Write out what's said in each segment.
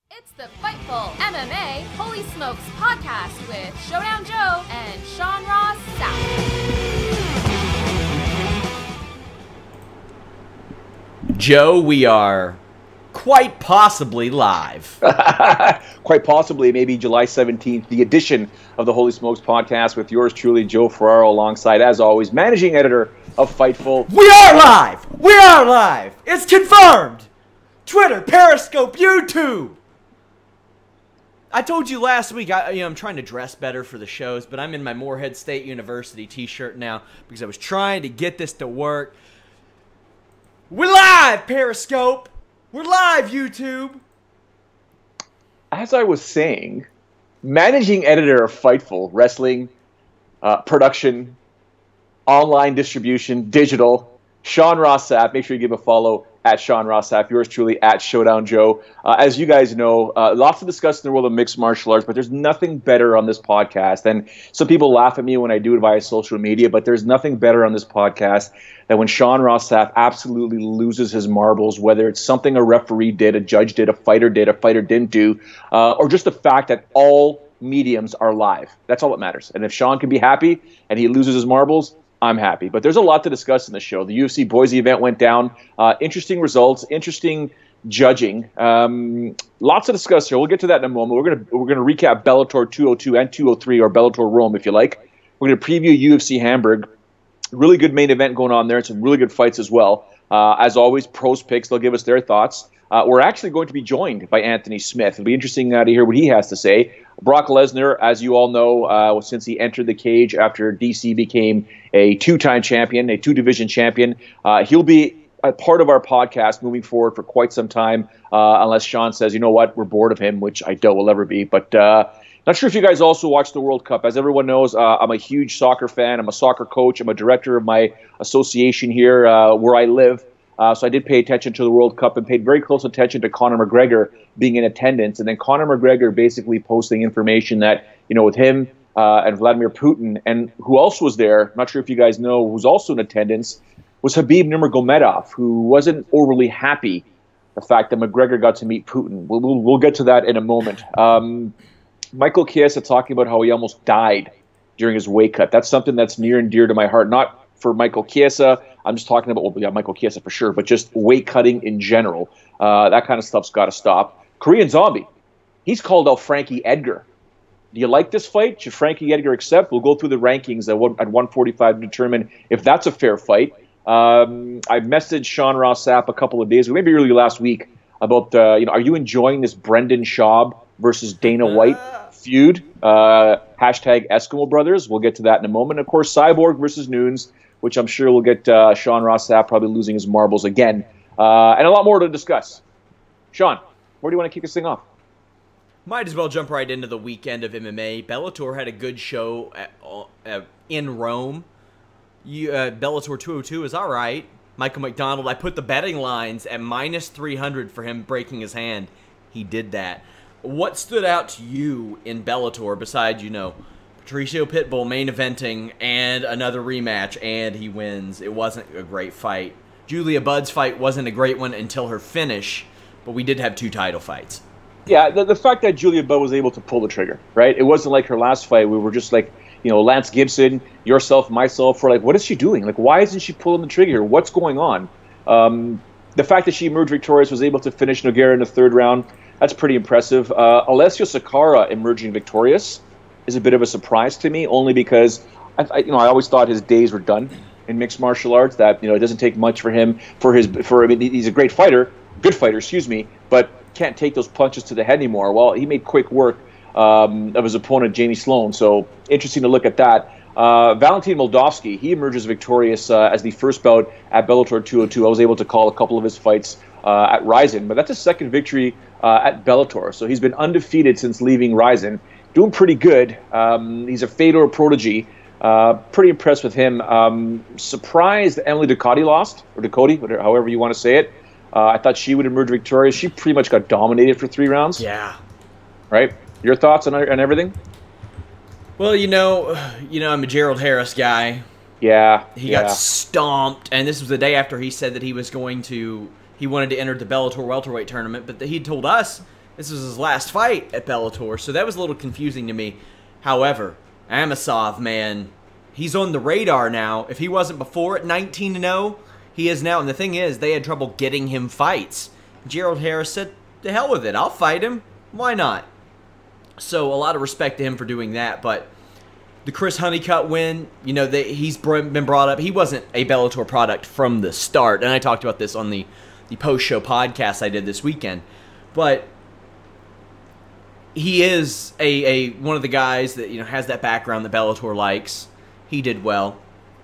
It's the Fightful MMA Holy Smokes podcast with Showdown Joe and Sean Ross Sapp. Joe, we are quite possibly live. Quite possibly, maybe July 17th, the edition of the Holy Smokes podcast with yours truly, Joe Ferraro, alongside, as always, managing editor of Fightful. We are live! We are live! It's confirmed! Twitter, Periscope, YouTube! I told you last week, I'm trying to dress better for the shows, but I'm in my Morehead State University t-shirt now because I was trying to get this to work. We're live, Periscope! We're live, YouTube! As I was saying, managing editor of Fightful, wrestling, production, online distribution, digital, Sean Ross Sapp. Make sure you give a follow at Sean Ross Sapp. Yours truly at Showdown Joe. As you guys know, lots to discuss in the world of mixed martial arts, but there's nothing better on this podcast. And some people laugh at me when I do it via social media, but there's nothing better on this podcast than when Sean Ross Sapp absolutely loses his marbles, whether it's something a referee did, a judge did, a fighter didn't do, or just the fact that all mediums are live. That's all that matters. And if Sean can be happy and he loses his marbles, I'm happy. But there's a lot to discuss in the show. The UFC Boise event went down. Interesting results, interesting judging. Lots to discuss here. We'll get to that in a moment. We're gonna recap Bellator 202 and 203, or Bellator Rome, if you like. We're gonna preview UFC Hamburg. Really good main event going on there, and some really good fights as well. As always, pros picks. They'll give us their thoughts. We're actually going to be joined by Anthony Smith. It'll be interesting to hear what he has to say. Brock Lesnar, as you all know, since he entered the cage after DC became a two-time champion, a two-division champion, he'll be a part of our podcast moving forward for quite some time, unless Sean says, you know what, we're bored of him, which I doubt will ever be. But not sure if you guys also watch the World Cup. As everyone knows, I'm a huge soccer fan. I'm a soccer coach. I'm a director of my association here where I live. So I did pay attention to the World Cup and paid very close attention to Conor McGregor being in attendance. And then Conor McGregor basically posting information that, with him and Vladimir Putin, and who also was there, not sure if you guys know, who's also in attendance, was Khabib Nurmagomedov, who wasn't overly happy the fact that McGregor got to meet Putin. We'll get to that in a moment. Michael Chiesa talking about how he almost died during his weight cut. That's something that's near and dear to my heart, not for Michael Chiesa. I'm just talking about, Michael Chiesa for sure, but just weight cutting in general. That kind of stuff's got to stop. Korean Zombie, he's called out Frankie Edgar. Do you like this fight? Should Frankie Edgar accept? We'll go through the rankings at 145 to determine if that's a fair fight. I messaged Sean Ross Sapp a couple of days ago, maybe early last week, about, are you enjoying this Brendan Schaub versus Dana White feud? Hashtag Eskimo Brothers. We'll get to that in a moment. Of course, Cyborg versus Nunes, which I'm sure will get Sean Ross Sapp probably losing his marbles again. And a lot more to discuss. Sean, where do you want to kick this thing off? Might as well jump right into the weekend of MMA. Bellator had a good show in Rome. Bellator 202 is all right. Michael McDonald, I put the betting lines at minus 300 for him breaking his hand. He did that. What stood out to you in Bellator besides, Patricio Pitbull main eventing and another rematch, and he wins? It wasn't a great fight. Julia Budd's fight wasn't a great one until her finish, but we did have two title fights. Yeah, the fact that Julia Budd was able to pull the trigger, right? It wasn't like her last fight. We were just like, Lance Gibson, yourself, myself, we're like, what is she doing? Like, why isn't she pulling the trigger? What's going on? The fact that she emerged victorious, was able to finish Nogueira in the third round, that's pretty impressive. Alessio Sakara emerging victorious is a bit of a surprise to me, only because I always thought his days were done in mixed martial arts. That it doesn't take much for him he's a great fighter, good fighter, but can't take those punches to the head anymore. Well, he made quick work of his opponent Jamie Sloan, so interesting to look at that. Valentin Moldavsky, he emerges victorious as the first bout at Bellator 202. I was able to call a couple of his fights at Ryzen, but that's his second victory at Bellator. So he's been undefeated since leaving Ryzen. Doing pretty good. He's a Fedor prodigy. Pretty impressed with him. Surprised that Emily Ducote lost, or Ducote, however you want to say it. I thought she would emerge victorious. She pretty much got dominated for 3 rounds. Yeah. Right? Your thoughts on everything? Well, I'm a Gerald Harris guy. Yeah. He got stomped, and this was the day after he said that he wanted to enter the Bellator welterweight tournament, but he told us This was his last fight at Bellator, so that was a little confusing to me. However, Amosov, man, he's on the radar now. If he wasn't before at 19-0, he is now. And the thing is, they had trouble getting him fights. Gerald Harris said, "To hell with it, I'll fight him. Why not?" So a lot of respect to him for doing that. But the Chris Honeycutt win, you know, he's been brought up. He wasn't a Bellator product from the start, and I talked about this on the post-show podcast I did this weekend. But he is a one of the guys that, you know, has that background that Bellator likes. He did well.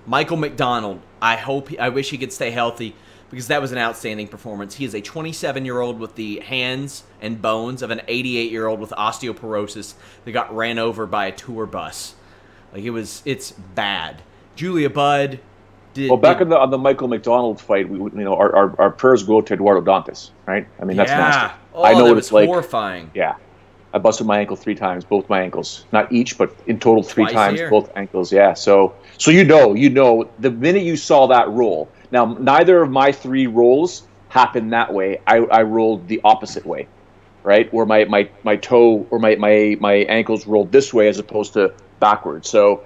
Michael McDonald, I wish he could stay healthy, because that was an outstanding performance. He is a 27-year-old with the hands and bones of an 88-year-old with osteoporosis that got ran over by a tour bus. Like, it's bad. Julia Budd did... Well, back on the Michael McDonald fight, our prayers go to Eduardo Dantas, right? I mean, that's nasty. Oh, I know what it's it's like. Horrifying. Yeah. I busted my ankle 3 times, both my ankles. Not each, but in total 3 times, both ankles. Yeah, so you know, the minute you saw that roll. Now, neither of my 3 rolls happened that way. I rolled the opposite way, right? Where my toe or my ankles rolled this way as opposed to backwards. So,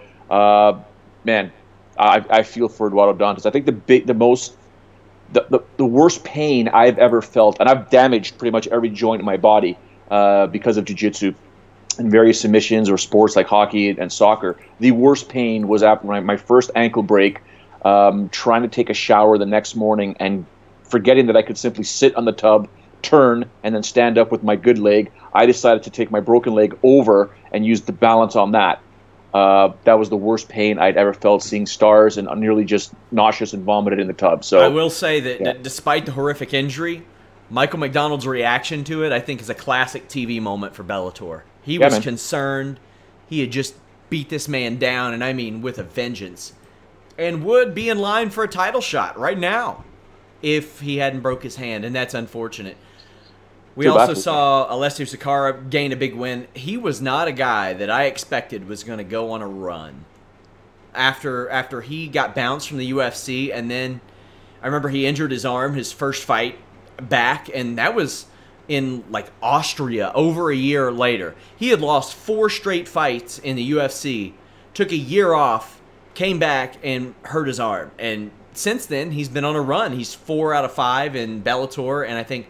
man, I feel for Eduardo Dantas. I think the worst pain I've ever felt, and I've damaged pretty much every joint in my body because of jiu-jitsu and various submissions or sports like hockey and soccer. The worst pain was after my first ankle break, trying to take a shower the next morning and forgetting that I could simply sit on the tub, turn, and then stand up with my good leg. I decided to take my broken leg over and use the balance on that. That was the worst pain I'd ever felt, seeing stars and nearly just nauseous and vomited in the tub. So I will say that despite the horrific injury, Michael McDonald's reaction to it, I think, is a classic TV moment for Bellator. He was concerned. He had just beat this man down, and I mean with a vengeance, and would be in line for a title shot right now if he hadn't broke his hand, and that's unfortunate. We also saw Alessio Sakara gain a big win. He was not a guy that I expected was going to go on a run. After he got bounced from the UFC, and then I remember he injured his arm his first fight back, and that was in like Austria over a year later. He had lost 4 straight fights in the UFC, took a year off, came back and hurt his arm, and since then he's been on a run. He's 4 out of 5 in Bellator, and I think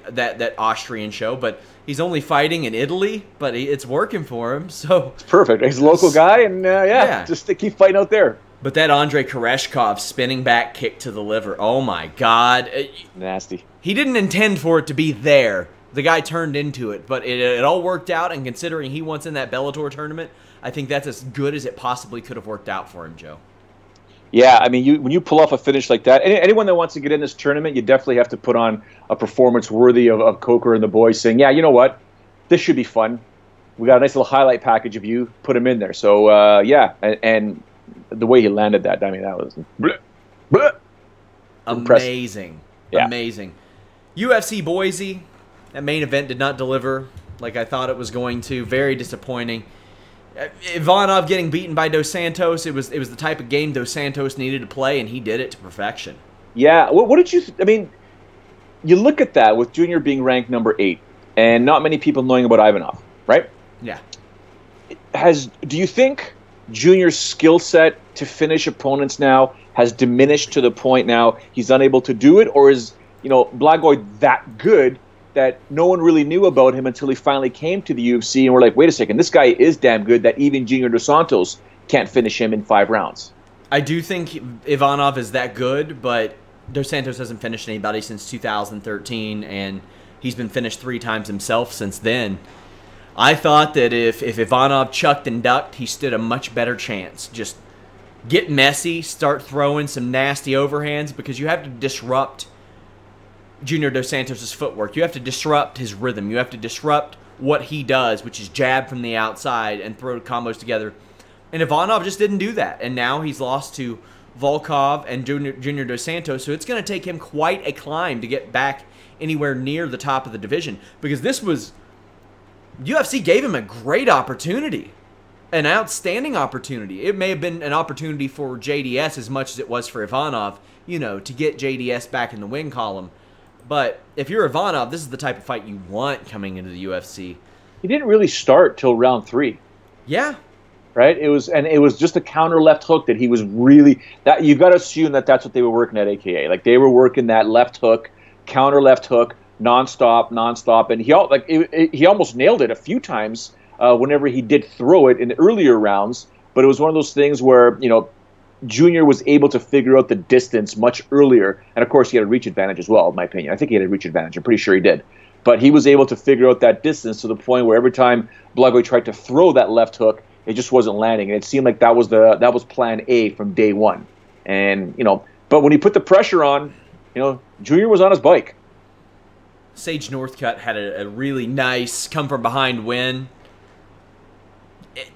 that Austrian show, but he's only fighting in Italy, but it's working for him, so it's perfect. He's a local guy, and just to keep fighting out there. But that Andrei Koreshkov spinning back kick to the liver, oh my God. Nasty. He didn't intend for it to be there. The guy turned into it, but it all worked out, and considering he wants in that Bellator tournament, I think that's as good as it possibly could have worked out for him, Joe. Yeah, I mean, when you pull off a finish like that, anyone that wants to get in this tournament, you definitely have to put on a performance worthy of Coker and the boys saying, yeah, you know what, this should be fun. We got a nice little highlight package of you, put him in there. So, and the way he landed that, I mean, that was amazing. Yeah. Amazing. UFC Boise, that main event did not deliver like I thought it was going to. Very disappointing. Ivanov getting beaten by Dos Santos, it was the type of game Dos Santos needed to play, and he did it to perfection. Yeah, what did you... I mean, you look at that with Junior being ranked number 8, and not many people knowing about Ivanov, right? Yeah. Do you think Junior's skill set to finish opponents now has diminished to the point now he's unable to do it, or is, Blagoy that good that no one really knew about him until he finally came to the UFC, and we're like, wait a second, this guy is damn good that even Junior Dos Santos can't finish him in 5 rounds. I do think Ivanov is that good, but Dos Santos hasn't finished anybody since 2013, and he's been finished 3 times himself since then. I thought that if Ivanov chucked and ducked, he stood a much better chance. Just get messy, start throwing some nasty overhands, because you have to disrupt Junior Dos Santos' footwork. You have to disrupt his rhythm. You have to disrupt what he does, which is jab from the outside and throw combos together. And Ivanov just didn't do that. And now he's lost to Volkov and Junior Dos Santos, so it's going to take him quite a climb to get back anywhere near the top of the division. Because this was... UFC gave him a great opportunity. An outstanding opportunity. It may have been an opportunity for JDS as much as it was for Ivanov, to get JDS back in the win column. But if you're Ivanov, this is the type of fight you want coming into the UFC. He didn't really start till round 3. Yeah. Right? It was just a counter left hook that he was really, that you got to assume that that's what they were working at, AKA. Like, they were working that left hook, counter left hook, nonstop, and he almost nailed it a few times whenever he did throw it in the earlier rounds. But it was one of those things where, you know, Junior was able to figure out the distance much earlier, and of course he had a reach advantage as well, in my opinion. I think he had a reach advantage. I'm pretty sure he did. But he was able to figure out that distance to the point where every time Blagoy tried to throw that left hook, it just wasn't landing, and it seemed like that was plan A from day one. And, you know, but when he put the pressure on, you know, Junior was on his bike. Sage Northcutt had a really nice come from behind win.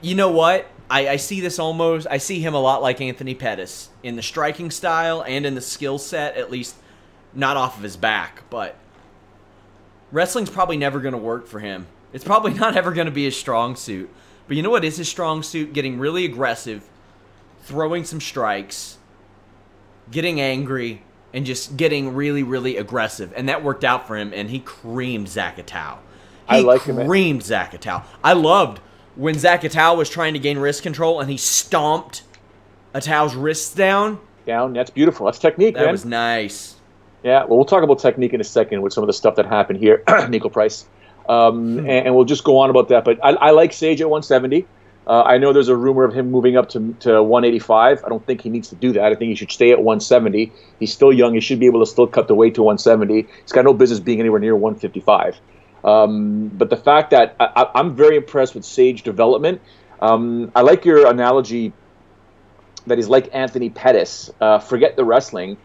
You know what? I see this almost, I see him a lot like Anthony Pettis in the striking style and in the skill set, at least not off of his back. But wrestling's probably never going to work for him. It's probably not ever going to be his strong suit. But you know what is his strong suit? Getting really aggressive, throwing some strikes, getting angry, and just getting really, really aggressive. And that worked out for him, and he creamed Zakatow. He creamed Zakatow. I loved when Zakatow was trying to gain wrist control, and he stomped Atau's wrists down. That's beautiful. That's technique, man. That was nice. Yeah, well, we'll talk about technique in a second with some of the stuff that happened here, Nico Price. And we'll just go on about that. But I like Sage at 170. I know there's a rumor of him moving up to 185. I don't think he needs to do that. I think he should stay at 170. He's still young. He should be able to still cut the weight to 170. He's got no business being anywhere near 155. But the fact that I'm very impressed with Sage development. I like your analogy that he's like Anthony Pettis. Forget the wrestling.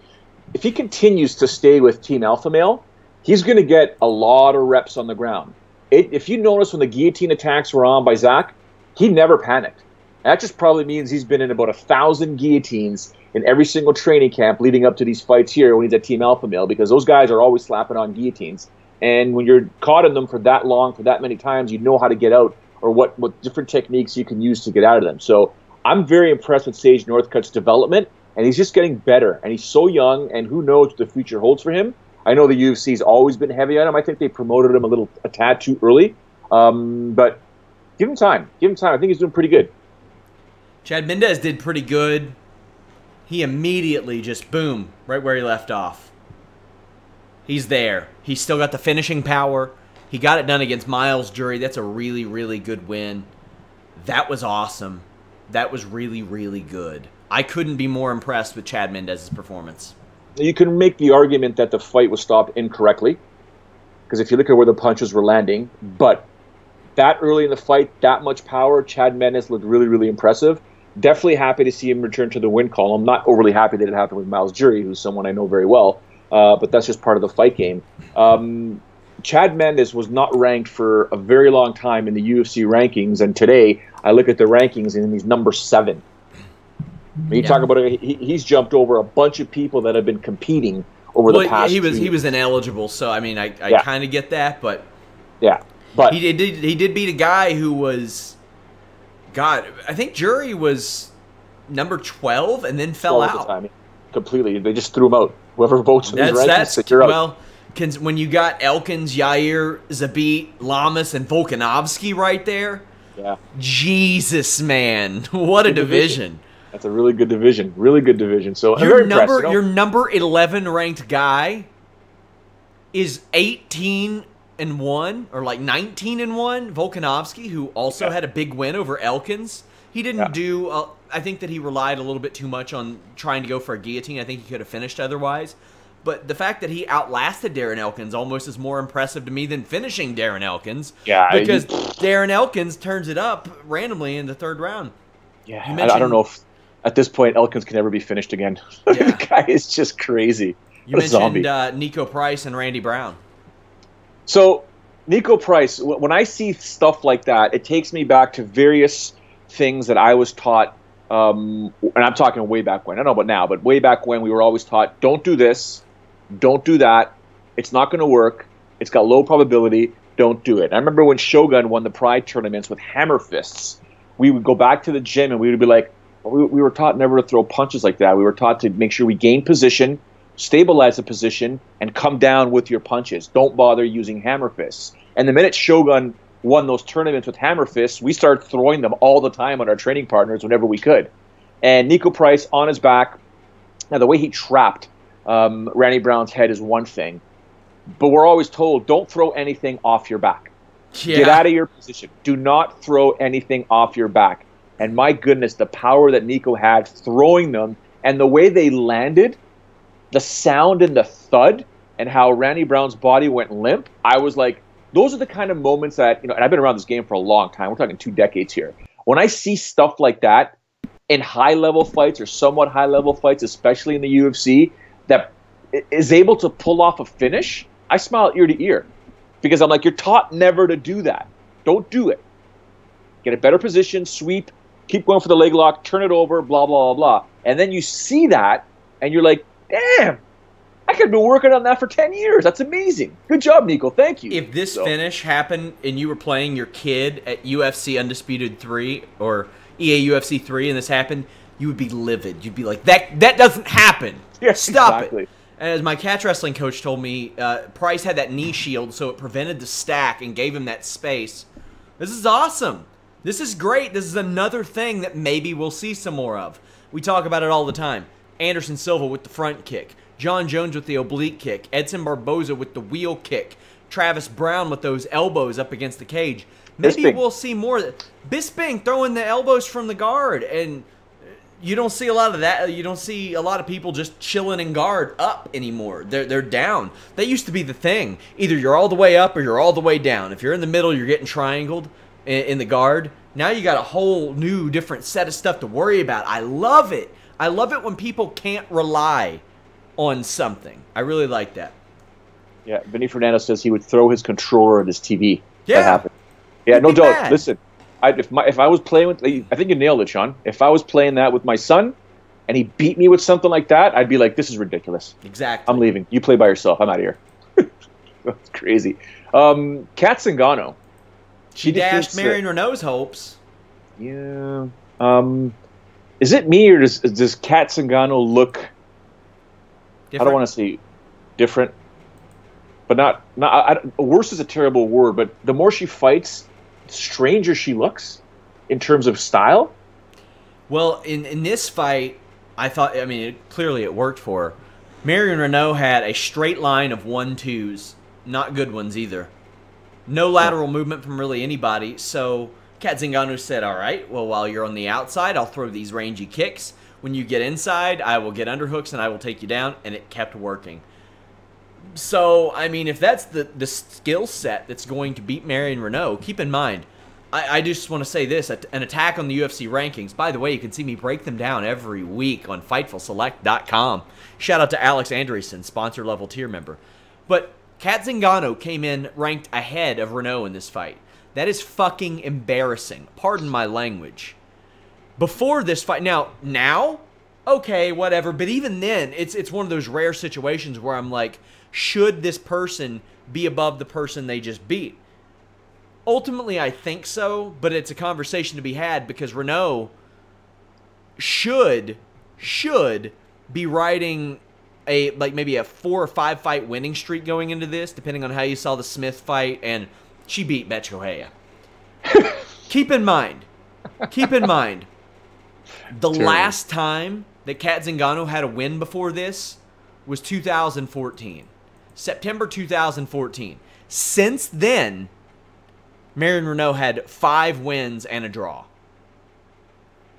If he continues to stay with Team Alpha Male, he's going to get a lot of reps on the ground. If you notice when the guillotine attacks were on by Zach, he never panicked. That just probably means he's been in about 1,000 guillotines in every single training camp leading up to these fights here when he's at Team Alpha Male, because those guys are always slapping on guillotines. And when you're caught in them for that long, for that many times, you know how to get out or what different techniques you can use to get out of them. So I'm very impressed with Sage Northcutt's development, and he's just getting better. And he's so young, and who knows what the future holds for him. I know the UFC's always been heavy on him. I think they promoted him a tad too early. But give him time. Give him time. I think he's doing pretty good. Chad Mendez did pretty good. He immediately just, boom, right where he left off. He's there. He's still got the finishing power. He got it done against Miles Jury. That's a really, really good win. That was awesome. That was really, really good. I couldn't be more impressed with Chad Mendez's performance. You can make the argument that the fight was stopped incorrectly, because if you look at where the punches were landing, but that early in the fight, that much power, Chad Mendez looked really, really impressive. Definitely happy to see him return to the win column. Not overly happy that it happened with Miles Jury, who's someone I know very well, but that's just part of the fight game. Chad Mendez was not ranked for a very long time in the UFC rankings, and today I look at the rankings and he's number 7. When you talk about it, he's jumped over a bunch of people that have been competing over the past. He was ineligible, so I mean I kind of get that, but but he did beat a guy who was, God, I think Jury was number 12 and then fell out completely. They just threw him out. Whoever votes in these rankings, you're out. Well, when you got Elkins, Yair, Zabit, Lamas, and Volkanovski right there, Jesus, man, what a division. That's a really good division. Really good division. So your number 11 ranked guy is 18-1 or like 19-1. Volkanovski, who also had a big win over Elkins. He didn't do. I think that he relied a little bit too much on trying to go for a guillotine. I think he could have finished otherwise. But the fact that he outlasted Darren Elkins almost is more impressive to me than finishing Darren Elkins. Yeah, because Darren Elkins turns it up randomly in the 3rd round. Yeah, I don't know if at this point Elkins can ever be finished again. The guy is just crazy. You mentioned Nico Price and Randy Brown. So Nico Price, when I see stuff like that, it takes me back to various things that I was taught, and I'm talking way back when. I don't know about now, but way back when we were always taught, don't do this, don't do that. It's not going to work. It's got low probability. Don't do it. I remember when Shogun won the Pride tournaments with hammer fists. We would go back to the gym and we would be like, we were taught never to throw punches like that. We were taught to make sure we gain position, stabilize the position, and come down with your punches. Don't bother using hammer fists. And the minute Shogun won those tournaments with hammer fists, we started throwing them all the time on our training partners whenever we could. And Nico Price on his back, now the way he trapped Randy Brown's head is one thing, but we're always told, don't throw anything off your back. Yeah. Get out of your position. Do not throw anything off your back. And my goodness, the power that Nico had throwing them and the way they landed, the sound and the thud, and how Randy Brown's body went limp, I was like, those are the kind of moments that, and I've been around this game for a long time. We're talking 2 decades here. When I see stuff like that in high-level fights or somewhat high-level fights, especially in the UFC, that is able to pull off a finish, I smile ear to ear. Because I'm like, you're taught never to do that. Don't do it. Get a better position, sweep, keep going for the leg lock, turn it over, blah, blah, blah, blah. And then you see that, and you're like, damn, I could have been working on that for 10 years. That's amazing. Good job, Nico. Thank you. If this finish happened and you were playing your kid at UFC Undisputed 3 or EA UFC 3 and this happened, you would be livid. You'd be like, that doesn't happen. Yeah, Stop exactly. it. As my catch wrestling coach told me, Price had that knee shield, so it prevented the stack and gave him that space. This is awesome. This is great. This is another thing that maybe we'll see some more of. We talk about it all the time. Anderson Silva with the front kick. John Jones with the oblique kick. Edson Barboza with the wheel kick. Travis Brown with those elbows up against the cage. Maybe we'll see more. Bisping throwing the elbows from the guard, and you don't see a lot of that. You don't see a lot of people just chilling in guard up anymore. They're down. That used to be the thing. Either you're all the way up or you're all the way down. If you're in the middle, you're getting triangled in the guard. Now you got a whole new different set of stuff to worry about. I love it. I love it when people can't rely on something. I really like that. Yeah, Vinny Fernando says he would throw his controller at his TV. Yeah. That happened. Yeah, no doubt. Listen, if I was playing with, I think you nailed it, Sean. If I was playing that with my son and he beat me with something like that, I'd be like, this is ridiculous. Exactly. I'm leaving. You play by yourself. I'm out of here. That's crazy. Kat Zingano. She dashed Marion Renault's hopes. Yeah. Is it me, or does Kat Zingano look different? I don't want to say different, but not worse is a terrible word, but the more she fights, the stranger she looks in terms of style. Well, in this fight, I thought, clearly it worked for her. Marion Renault had a straight line of 1-2s, not good ones either. No lateral movement from really anybody, so Kat Zingano said, all right, well, while you're on the outside, I'll throw these rangy kicks. When you get inside, I will get underhooks and I will take you down, and it kept working. So, if that's the skill set that's going to beat Marion Renault, keep in mind, I just want to say this, an attack on the UFC rankings. By the way, you can see me break them down every week on FightfulSelect.com. Shout out to Alex Andreessen, sponsor-level tier member. But Kat Zingano came in ranked ahead of Renault in this fight. That is fucking embarrassing. Pardon my language. Before this fight, now, okay, whatever. But even then, it's one of those rare situations where I'm like, should this person be above the person they just beat? Ultimately, I think so, but it's a conversation to be had because Renault should be riding maybe a 4 or 5 fight winning streak going into this, depending on how you saw the Smith fight, and she beat Bet Choheya. Keep in mind, the last time that Kat Zingano had a win before this was 2014. September 2014. Since then, Marion Renault had 5 wins and a draw.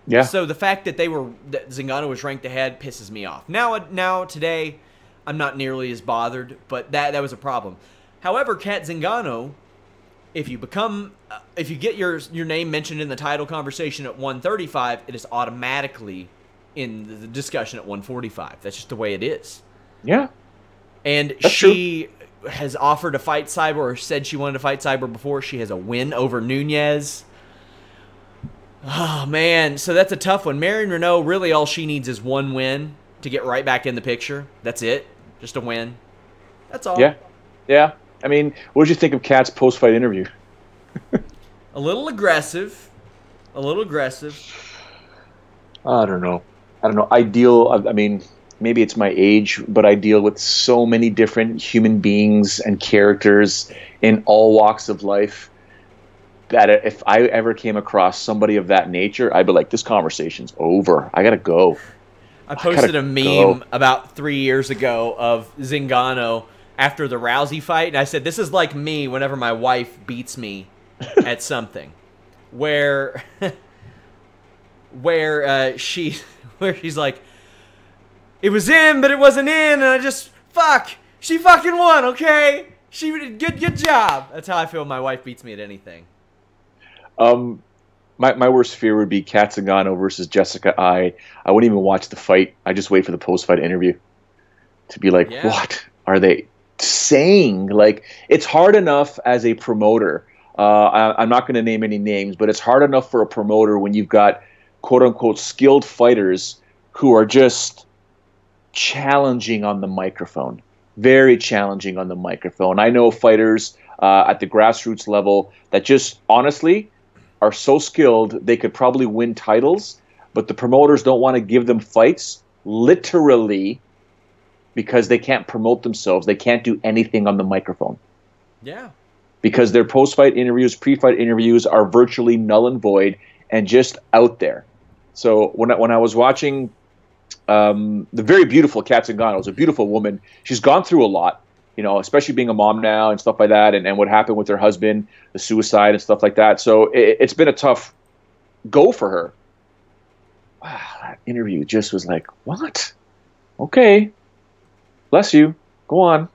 Yeah. So the fact that Zingano was ranked ahead pisses me off. Now today, I'm not nearly as bothered, but that was a problem. However, Kat Zingano, if you get your name mentioned in the title conversation at 135, it is automatically in the discussion at 145. That's just the way it is. Yeah. And she has offered to fight Cyborg, or said she wanted to fight Cyborg before. She has a win over Nunes. Oh, man. So that's a tough one. Marion Renault, really all she needs is 1 win to get right back in the picture. That's it. Just a win. That's all. Yeah. Yeah. What did you think of Kat's post-fight interview? A little aggressive. I don't know. Ideal. maybe it's my age, but I deal with so many different human beings and characters in all walks of life that if I ever came across somebody of that nature, I'd be like, this conversation's over. I gotta go. I posted a meme about 3 years ago of Zingano after the Rousey fight, and I said, this is like me whenever my wife beats me at something, where she's like, it was in, but it wasn't in, and I just, she fucking won, okay? She did good job. That's how I feel when my wife beats me at anything. My worst fear would be Kat Zingano versus Jessica I wouldn't even watch the fight. I just wait for the post-fight interview to be like, what are they saying? Like, it's hard enough as a promoter. I'm not going to name any names, but it's hard enough for a promoter when you've got quote-unquote skilled fighters who are just challenging on the microphone. Very challenging on the microphone. I know fighters at the grassroots level that just honestly are so skilled they could probably win titles, but the promoters don't want to give them fights, literally, because they can't promote themselves. They can't do anything on the microphone. Yeah. Because their post-fight interviews, pre-fight interviews are virtually null and void and just out there. So when I was watching the very beautiful Kat Zingano, is a beautiful woman. She's gone through a lot, you know, especially being a mom now and stuff like that, and what happened with her husband, the suicide and stuff like that. So it's been a tough go for her. Wow, that interview just was like, what? Okay. Bless you. Go on.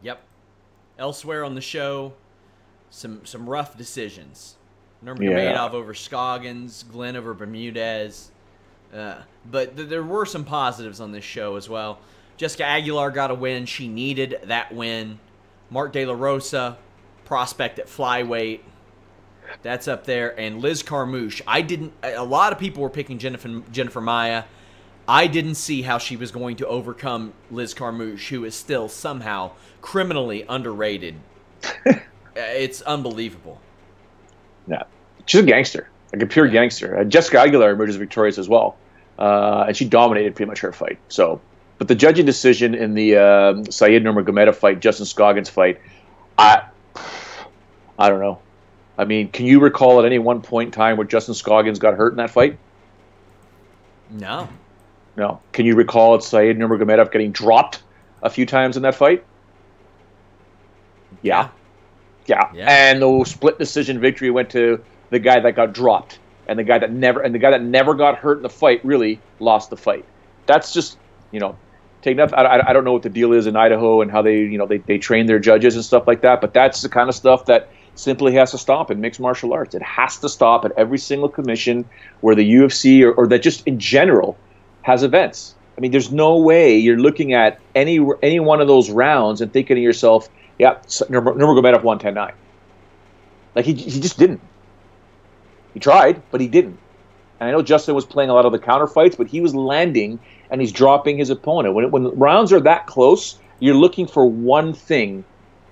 Yep. Elsewhere on the show, some rough decisions. Nurmagomedov over Scoggins, Glenn over Bermudez. But there were some positives on this show as well. Jessica Aguilar got a win. She needed that win. Mark De La Rosa, prospect at flyweight. That's up there. And Liz Carmouche. A lot of people were picking Jennifer Maia. I didn't see how she was going to overcome Liz Carmouche, who is still somehow criminally underrated. It's unbelievable. Yeah. She's a gangster. Like a pure gangster. Jessica Aguilar emerges victorious as well. And she dominated pretty much her fight. So, but the judging decision in the Said Nurmagomedov fight, Justin Scoggins fight, I don't know. I mean, can you recall at any one point in time where Justin Scoggins got hurt in that fight? No. No. Can you recall Said Nurmagomedov getting dropped a few times in that fight? Yeah. And the split decision victory went to the guy that got dropped, and the guy that never got hurt in the fight really lost the fight. That's just, you know, taking up. I don't know what the deal is in Idaho and how they train their judges and stuff like that, but that's the kind of stuff that simply has to stop in mixed martial arts. It has to stop at every single commission where the UFC or that just in general has events. I mean, there's no way you're looking at any one of those rounds and thinking to yourself, yeah, Nurmagomedov won 10-9. Like, he just didn't. He tried, but he didn't. And I know Justin was playing a lot of the counter fights, but he was landing and he's dropping his opponent. When rounds are that close, you're looking for one thing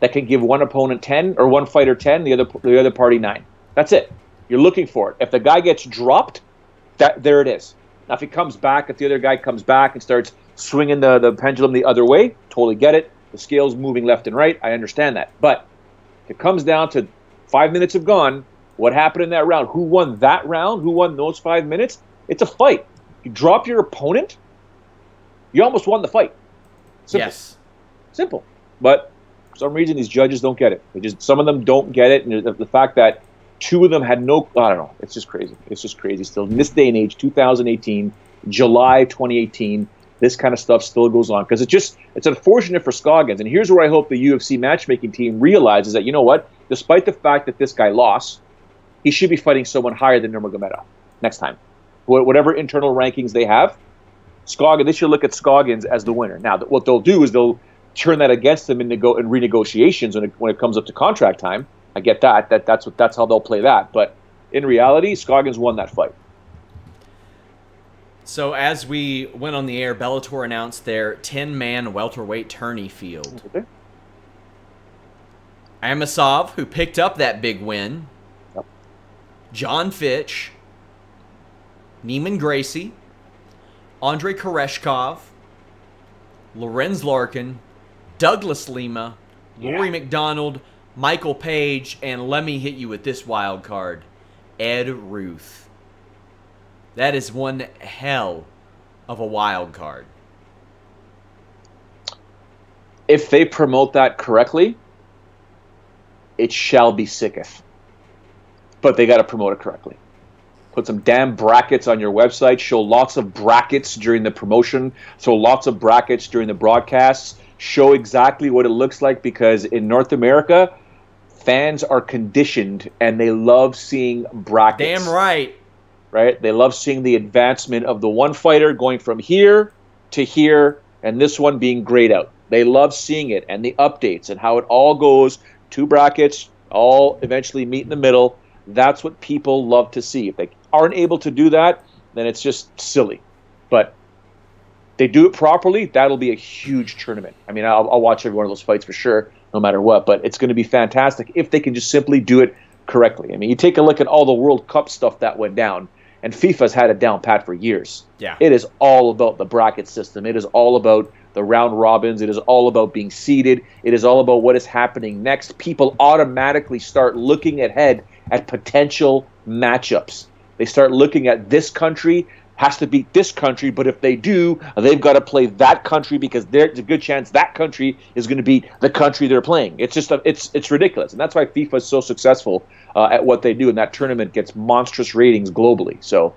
that can give one opponent 10 or one fighter 10, the other party 9. That's it. You're looking for it. If the guy gets dropped, there it is. Now, if he comes back, if the other guy comes back and starts swinging the pendulum the other way, totally get it. The scale's moving left and right. I understand that. But if it comes down to 5 minutes have gone, what happened in that round? Who won that round? Who won those 5 minutes? It's a fight. You drop your opponent, you almost won the fight. Simple. Yes. Simple. But for some reason, these judges don't get it. Some of them don't get it. And the fact that two of them had no, I don't know. It's just crazy. It's just crazy still. In this day and age, 2018, July 2018, this kind of stuff still goes on. Because it's unfortunate for Scoggins. And here's where I hope the UFC matchmaking team realizes that, you know what? Despite the fact that this guy lost, he should be fighting someone higher than Nurmagomedov next time. Whatever internal rankings they have, Scoggins, they should look at Scoggins as the winner. Now, what they'll do is they'll turn that against them in renegotiations when it comes up to contract time. I get that. That's how they'll play that. But in reality, Scoggins won that fight. So as we went on the air, Bellator announced their 10-man welterweight tourney field. Okay. Amasov, who picked up that big win. Yep. John Fitch. Neiman Gracie. Andrei Koreshkov, Lorenz Larkin, Douglas Lima, Rory McDonald, Michael Page, and let me hit you with this wild card, Ed Ruth. That is one hell of a wild card. If they promote that correctly, it shall be sicketh. But they got to promote it correctly. Put some damn brackets on your website. Show lots of brackets during the promotion. Throw lots of brackets during the broadcasts. Show exactly what it looks like, because in North America, fans are conditioned and they love seeing brackets. Damn right. Right? They love seeing the advancement of the one fighter going from here to here and this one being grayed out. They love seeing it and the updates and how it all goes. Two brackets, all eventually meet in the middle. That's what people love to see. If they aren't able to do that, then it's just silly. But they do it properly, that'll be a huge tournament. I mean, I'll watch every one of those fights for sure, no matter what. But it's going to be fantastic if they can just simply do it correctly. I mean, you take a look at all the World Cup stuff that went down, and FIFA's had it down pat for years. Yeah. It is all about the bracket system. It is all about the round robins. It is all about being seeded. It is all about what is happening next. People automatically start looking ahead at potential matchups. They start looking at this country has to beat this country, but if they do, they've got to play that country because there's a good chance that country is going to beat the country they're playing. It's just it's ridiculous, and that's why FIFA is so successful at what they do, and that tournament gets monstrous ratings globally. So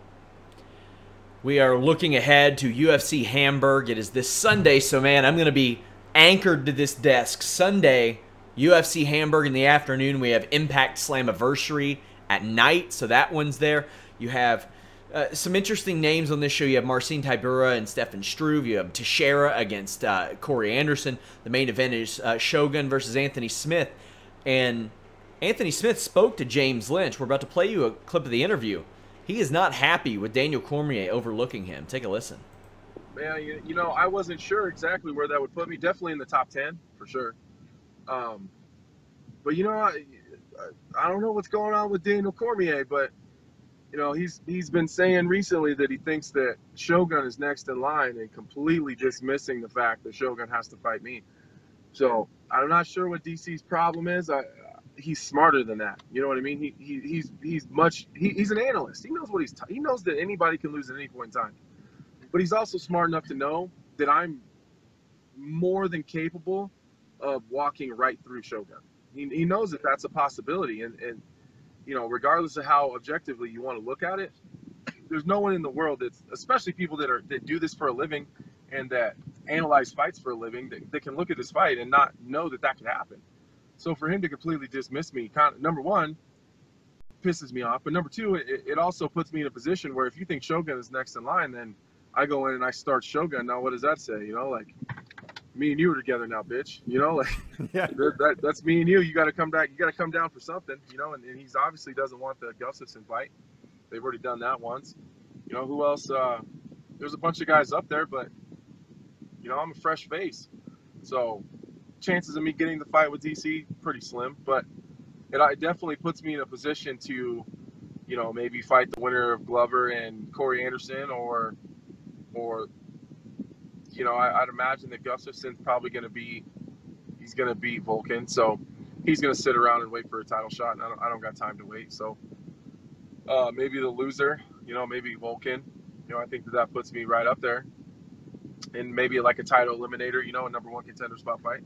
we are looking ahead to UFC Hamburg. It is this Sunday, so man, I'm going to be anchored to this desk. Sunday, UFC Hamburg in the afternoon. We have Impact Slammiversary at night, so that one's there. You have some interesting names on this show. You have Marcin Tybura and Stefan Struve. You have Teixeira against Corey Anderson. The main event is Shogun versus Anthony Smith. And Anthony Smith spoke to James Lynch. We're about to play you a clip of the interview. He is not happy with Daniel Cormier overlooking him. Take a listen. Man, you know, I wasn't sure exactly where that would put me. Definitely in the top 10, for sure. But, you know, I don't know what's going on with Daniel Cormier, but you know, he's been saying recently that he thinks that Shogun is next in line and completely dismissing the fact that Shogun has to fight me. So I'm not sure what DC's problem is. He's smarter than that. You know what I mean? He's an analyst. He knows what he knows that anybody can lose at any point in time. But he's also smart enough to know that I'm more than capable of walking right through Shogun. He knows that that's a possibility, and you know, regardless of how objectively you want to look at it, there's no one in the world that's, especially people that do this for a living and that analyze fights for a living, that can look at this fight and not know that could happen. So for him to completely dismiss me, number one, pisses me off. But number two, it also puts me in a position where if you think Shogun is next in line, then I go in and I start Shogun. Now, what does that say? You know, like, me and you are together now, bitch. You know, like, yeah, that's me and you. You got to come back. You got to come down for something, you know. And he's obviously doesn't want the Gustafsson fight. They've already done that once. You know, who else? There's a bunch of guys up there, but, you know, I'm a fresh face. So chances of me getting the fight with DC, pretty slim. But it definitely puts me in a position to, you know, maybe fight the winner of Glover and Corey Anderson or you know, I'd imagine that Gustafsson's probably going to be Volkan. So he's going to sit around and wait for a title shot, and I don't got time to wait. So maybe the loser, you know, maybe Volkan. You know, I think that puts me right up there. And maybe like a title eliminator, you know, a number one contender spot fight.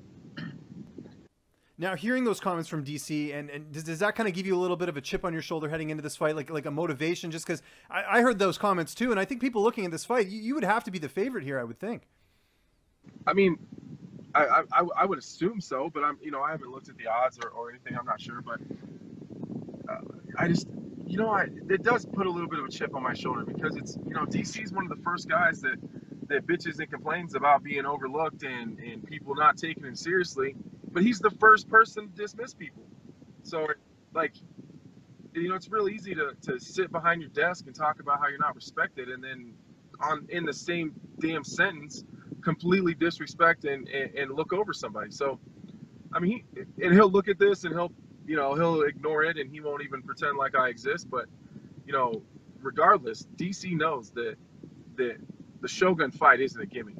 Now, hearing those comments from DC, and does that kind of give you a little bit of a chip on your shoulder heading into this fight, like a motivation? Just because I heard those comments too, and I think people looking at this fight, you would have to be the favorite here, I would think. I mean, I would assume so, but I haven't looked at the odds or anything. I'm not sure, but I just, you know, it does put a little bit of a chip on my shoulder because it's, you know, DC's one of the first guys that bitches and complains about being overlooked and people not taking him seriously. But he's the first person to dismiss people. So, like, you know, it's real easy to sit behind your desk and talk about how you're not respected, and then in the same damn sentence, completely disrespect and look over somebody. So, I mean, he'll look at this and he'll ignore it and he won't even pretend like I exist. But, you know, regardless, DC knows that the Shogun fight isn't a gimme.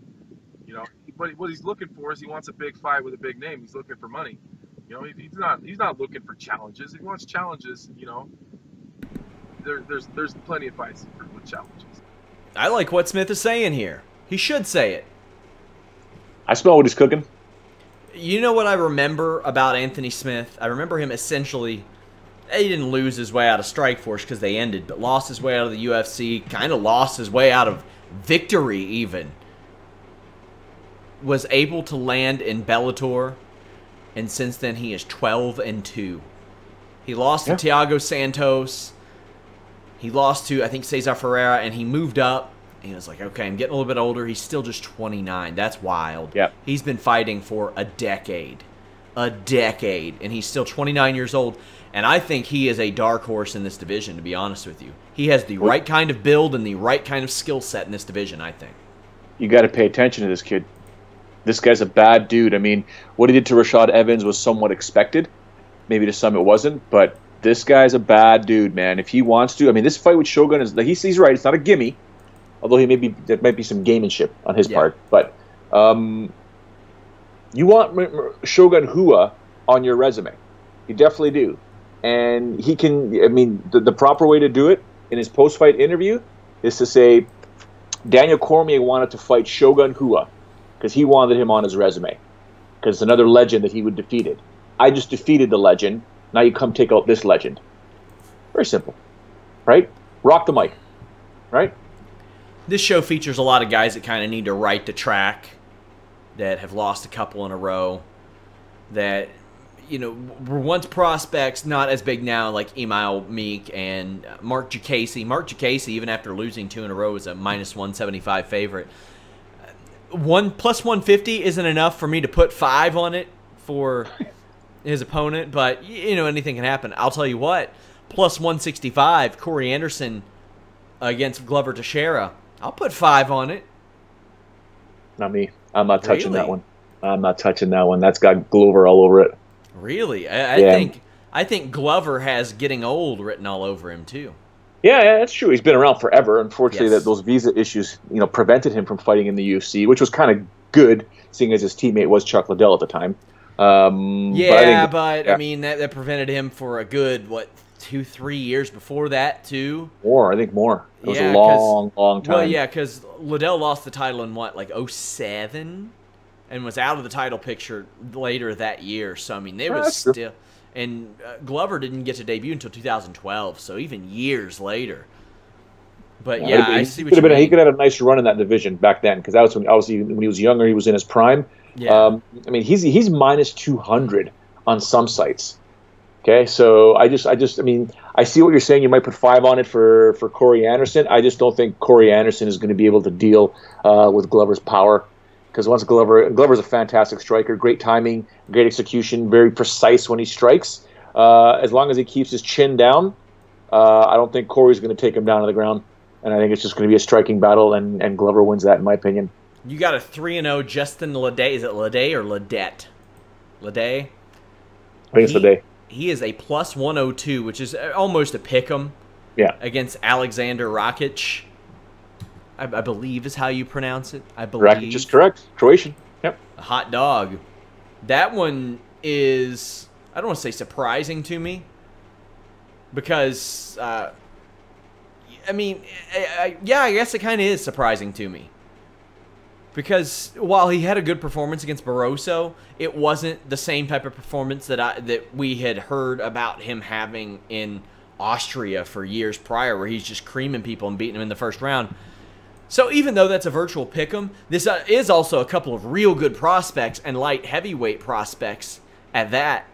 You know, but what he's looking for is he wants a big fight with a big name. He's looking for money. You know, he's not looking for challenges. He wants challenges. You know, there's plenty of fights with challenges. I like what Smith is saying here. He should say it. I smell what he's cooking. You know what I remember about Anthony Smith? I remember him essentially, he didn't lose his way out of Strikeforce because they ended, but lost his way out of the UFC, kind of lost his way out of victory even. Was able to land in Bellator, and since then he is 12-2. He lost to Thiago Santos. He lost to, I think, Cesar Ferreira, and he moved up. And he was like, okay, I'm getting a little bit older. He's still just 29. That's wild. Yep. He's been fighting for a decade. A decade. And he's still 29 years old. And I think he is a dark horse in this division, to be honest with you. He has the right kind of build and the right kind of skill set in this division, I think. You got to pay attention to this kid. This guy's a bad dude. I mean, what he did to Rashad Evans was somewhat expected. Maybe to some it wasn't. But this guy's a bad dude, man. If he wants to, I mean, this fight with Shogun is, he's right. It's not a gimme. Although there might be some gamemanship on his part, but you want Shogun Hua on your resume, you definitely do, and he can. I mean, the proper way to do it in his post-fight interview is to say Daniel Cormier wanted to fight Shogun Hua because he wanted him on his resume because it's another legend that he would defeated. I just defeated the legend. Now you come take out this legend. Very simple, right? Rock the mic, right? This show features a lot of guys that kind of need to right the track, that have lost a couple in a row, that, you know, were once prospects, not as big now, like Emile Meek and Mark Jacasey. Mark Jacasey, even after losing 2 in a row, is a -175 favorite. Plus 150 isn't enough for me to put 5 on it for his opponent, but, you know, anything can happen. I'll tell you what, plus 165, Corey Anderson against Glover Teixeira. I'll put 5 on it. Not me. I'm not touching that one. I'm not touching that one. That's got Glover all over it. Really? I think Glover has getting old written all over him too. Yeah, that's true. He's been around forever. Unfortunately, Yes. those visa issues, you know, prevented him from fighting in the UFC, which was kind of good, seeing as his teammate was Chuck Liddell at the time. I mean, that prevented him for a good, 2-3 years before that, too? I think more. It was a long time. Well, yeah, because Liddell lost the title in, 07? And was out of the title picture later that year. So, I mean, they was still... True. And Glover didn't get to debut until 2012, so even years later. But, yeah, I see what you mean. He could have had a nice run in that division back then, because that was when, obviously, when he was younger, he was in his prime. Yeah. I mean, he's minus 200 on some sites. Okay, so I mean, I see what you're saying. You might put 5 on it for Corey Anderson. I just don't think Corey Anderson is going to be able to deal with Glover's power, because once Glover's a fantastic striker, great timing, great execution, very precise when he strikes. As long as he keeps his chin down, I don't think Corey's going to take him down to the ground, and I think it's just going to be a striking battle, and Glover wins that, in my opinion. You got a 3-0 Justin Ledet. Is it Ledet or Ledet? Ledet? I think it's Ledet. He is a plus 102, which is almost a pick'em. Yeah. Against Alexander Rakic, I believe is how you pronounce it. I believe. Rakic is correct. Croatian. Yep. A hot dog. That one is, I don't want to say surprising to me, because, I mean, yeah, I guess it kind of is surprising to me. Because while he had a good performance against Barroso, it wasn't the same type of performance that we had heard about him having in Austria for years prior, where he's just creaming people and beating them in the first round. So even though that's a virtual pick'em, this is also a couple of real good prospects and light heavyweight prospects at that.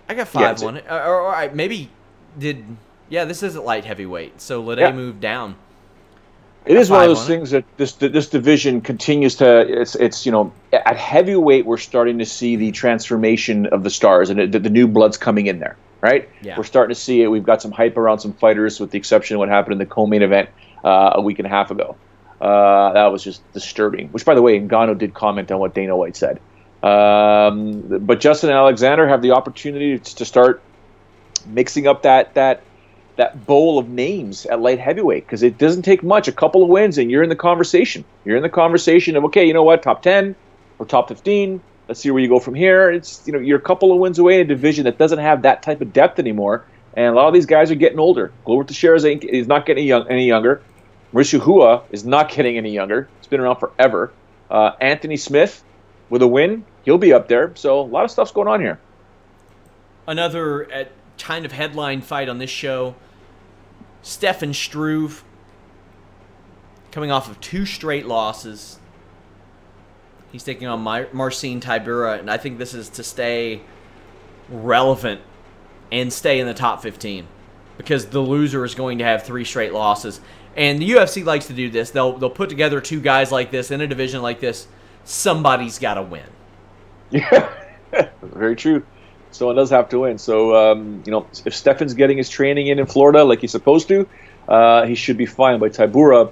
I got 5 on it. Or maybe yeah, this isn't light heavyweight, so Ledet moved down. It is one of those things that this division continues to. It's you know, at heavyweight we're starting to see the transformation of the stars and the new blood's coming in there, right? Yeah. We're starting to see it. We've got some hype around some fighters, with the exception of what happened in the co-main event a week and a half ago. That was just disturbing. Which, by the way, Ngannou did comment on what Dana White said. But Justin and Alexander have the opportunity to start mixing up that that bowl of names at light heavyweight, because it doesn't take much. A couple of wins and you're in the conversation. You're in the conversation of, okay, you know what, top 10 or top 15. Let's see where you go from here. It's, you know, you're a couple of wins away in a division that doesn't have that type of depth anymore. And a lot of these guys are getting older. Glover Teixeira is not getting any younger. Mauricio Hua is not getting any younger. It's been around forever. Anthony Smith, with a win, he'll be up there. So a lot of stuff's going on here. Another kind of headline fight on this show. Stefan Struve, coming off of 2 straight losses. He's taking on Marcin Tybura, and I think this is to stay relevant and stay in the top 15, because the loser is going to have 3 straight losses. And the UFC likes to do this. They'll put together 2 guys like this in a division like this. Somebody's got to win. Yeah, very true. Someone does have to win. So, you know, if Stefan's getting his training in Florida like he's supposed to, he should be fine. But Tybura,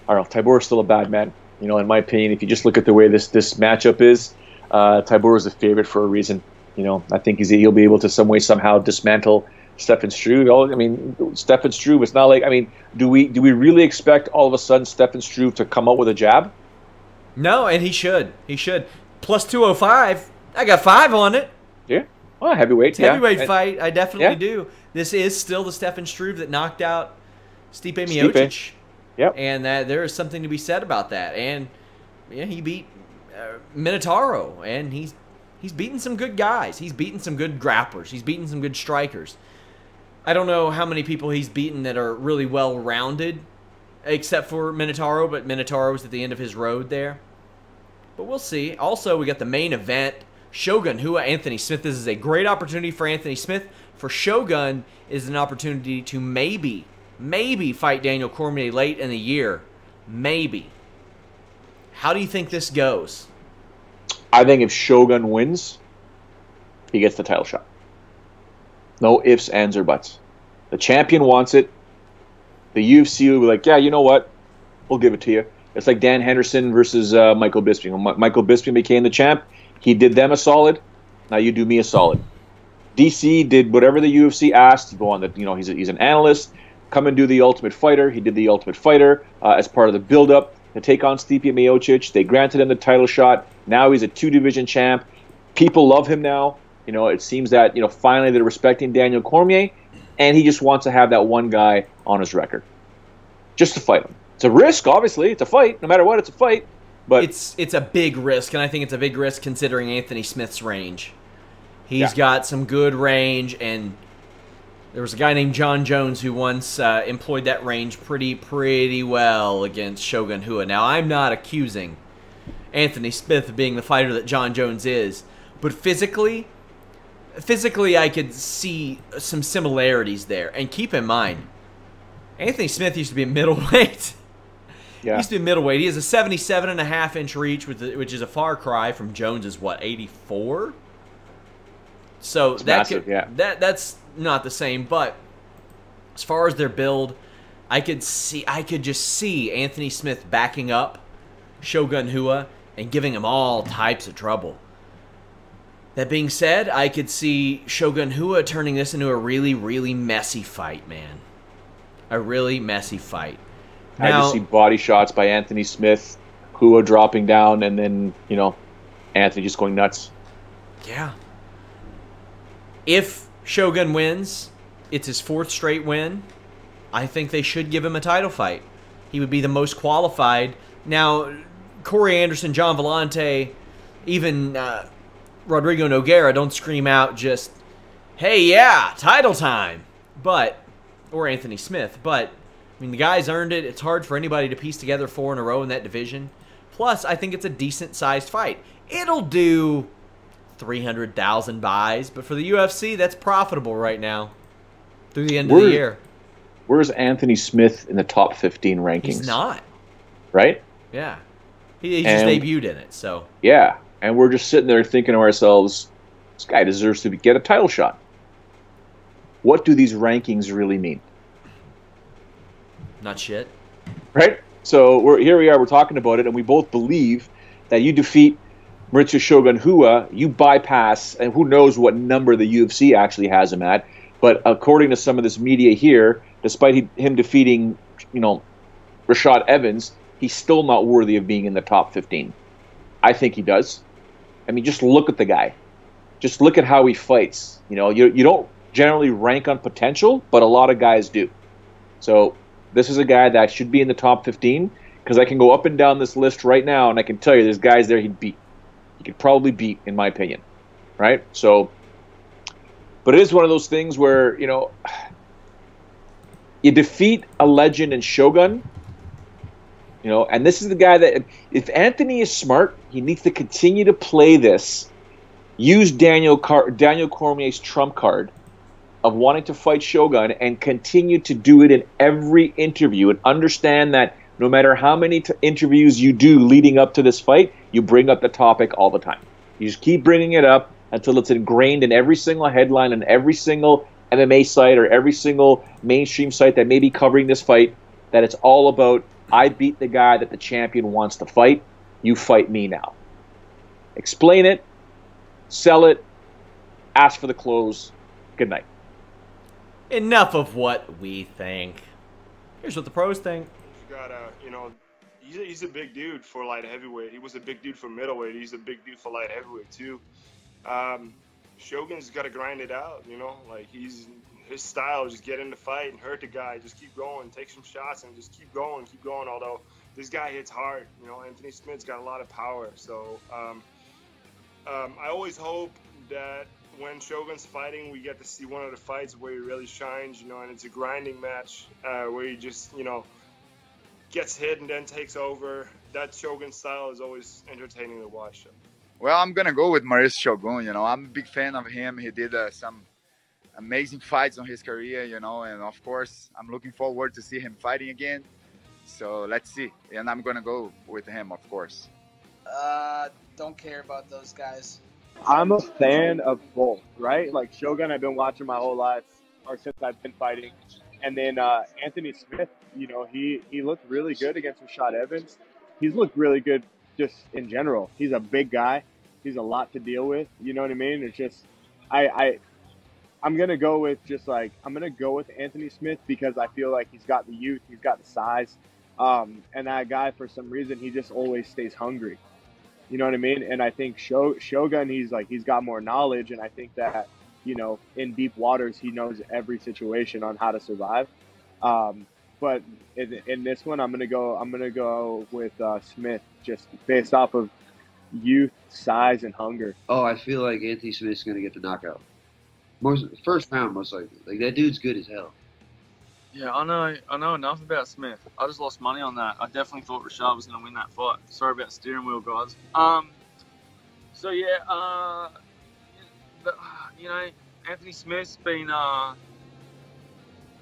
I don't know, Tybura's still a bad man. You know, in my opinion, if you just look at the way this matchup is, Tybura's a favorite for a reason. You know, I think he'll be able to some way, somehow dismantle Stefan Struve. I mean, Stefan Struve, it's not like, I mean, do we really expect all of a sudden Stefan Struve to come out with a jab? No, and he should. He should. Plus 205. I got 5 on it. Yeah. Well, heavyweight. Heavyweight fight. I definitely do. This is still the Stefan Struve that knocked out Stipe Miocic. Yep. And there is something to be said about that. And yeah, he beat Minotauro, and he's beaten some good guys. He's beaten some good grapplers. He's beaten some good strikers. I don't know how many people he's beaten that are really well-rounded, except for Minotauro, but Minotauro's at the end of his road there. But we'll see. Also, we got the main event, Shogun Hua, Anthony Smith. This is a great opportunity for Anthony Smith. For Shogun, is an opportunity to maybe fight Daniel Cormier late in the year. Maybe. How do you think this goes? I think if Shogun wins, he gets the title shot. No ifs, ands, or buts. The champion wants it. The UFC will be like, yeah, you know what? We'll give it to you. It's like Dan Henderson versus Michael Bisping. When Michael Bisping became the champ, he did them a solid. Now you do me a solid. DC did whatever the UFC asked. He go on the, you know, he's an analyst. Come and do the Ultimate Fighter. He did the Ultimate Fighter as part of the build-up to take on Stipe Miocic. They granted him the title shot. Now he's a 2-division champ. People love him now. You know, it seems that, you know, finally they're respecting Daniel Cormier, and he just wants to have that one guy on his record, just to fight him. It's a risk, obviously. It's a fight. No matter what, it's a fight. But it's a big risk, and I think it's a big risk considering Anthony Smith's range. He's got some good range, and there was a guy named John Jones who once employed that range pretty well against Shogun Hua. Now, I'm not accusing Anthony Smith of being the fighter that John Jones is, but physically I could see some similarities there. And keep in mind, Anthony Smith used to be a middleweight. Yeah. He used to be middleweight. He has a 77.5-inch reach, which is a far cry from Jones's, what, 84? So it's massive, that's not the same. But as far as their build, I could just see Anthony Smith backing up Shogun Hua and giving him all types of trouble. That being said, I could see Shogun Hua turning this into a really messy fight, man. A really messy fight. I just see body shots by Anthony Smith, Hua dropping down, and then, you know, Anthony just going nuts. Yeah. If Shogun wins, it's his 4th straight win. I think they should give him a title fight. He would be the most qualified. Now, Corey Anderson, John Vellante, even Rodrigo Nogueira don't scream out just, hey, yeah, title time. Or Anthony Smith. But, I mean, the guy's earned it. It's hard for anybody to piece together 4 in a row in that division. Plus, I think it's a decent-sized fight. It'll do 300,000 buys, but for the UFC, that's profitable right now through the end of the year. Where's Anthony Smith in the top 15 rankings? He's not. Right? Yeah. He just debuted in it, so. Yeah, and we're just sitting there thinking to ourselves, this guy deserves to get a title shot. What do these rankings really mean? Not shit. Right? So here we are, we're talking about it, and we both believe that you defeat Mauricio Shogun Hua, you bypass, and who knows what number the UFC actually has him at, But according to some of this media here, despite him defeating, Rashad Evans, he's still not worthy of being in the top 15. I think he does. I mean, just look at the guy. Just look at how he fights. You don't generally rank on potential, but a lot of guys do. So this is a guy that should be in the top 15, because I can go up and down this list right now, and I can tell you there's guys there he'd beat. He could probably beat, in my opinion. Right? So, but it is one of those things where, you defeat a legend in Shogun, and this is the guy that, if Anthony is smart, he needs to continue to play this, use Daniel Cormier's trump card of wanting to fight Shogun, and continue to do it in every interview, and understand that no matter how many interviews you do leading up to this fight, you bring up the topic all the time. You just keep bringing it up until it's ingrained in every single headline and every single MMA site or every single mainstream site that may be covering this fight, that it's all about, I beat the guy that the champion wants to fight. You fight me now. Explain it, sell it, ask for the close. Good night. Enough of what we think. Here's what the pros think. You got he's a big dude for light heavyweight. He was a big dude for middleweight. He's a big dude for light heavyweight too. Shogun's got to grind it out, like his style, just get in the fight and hurt the guy, just keep going, take some shots and just keep going. Although this guy hits hard, Anthony Smith's got a lot of power. So I always hope that when Shogun's fighting, we get to see one of the fights where he really shines, and it's a grinding match where he just, gets hit and then takes over. That Shogun style is always entertaining to watch. Well, I'm going to go with Maurice Shogun. I'm a big fan of him. He did some amazing fights on his career, and of course, I'm looking forward to see him fighting again. So let's see. And I'm going to go with him, of course. Don't care about those guys. I'm a fan of both, right? Like Shogun, I've been watching my whole life, or since I've been fighting. And then Anthony Smith, he looked really good against Rashad Evans. He's looked really good just in general. He's a big guy. He's a lot to deal with. You know what I mean? It's just, I'm going to go with Anthony Smith, because I feel like he's got the youth, he's got the size. And that guy, for some reason, he just always stays hungry. You know what I mean? And I think Shogun, he's got more knowledge, and I think that, in deep waters, he knows every situation on how to survive. But in this one, I'm gonna go with Smith, just based off of youth, size, and hunger. Oh, I feel like Anthony Smith's gonna get the knockout. First round, most likely. Like, that dude's good as hell. Yeah, I know enough about Smith. I just lost money on that. I definitely thought Rashad was going to win that fight. Sorry about steering wheel, guys. So yeah, Anthony Smith's been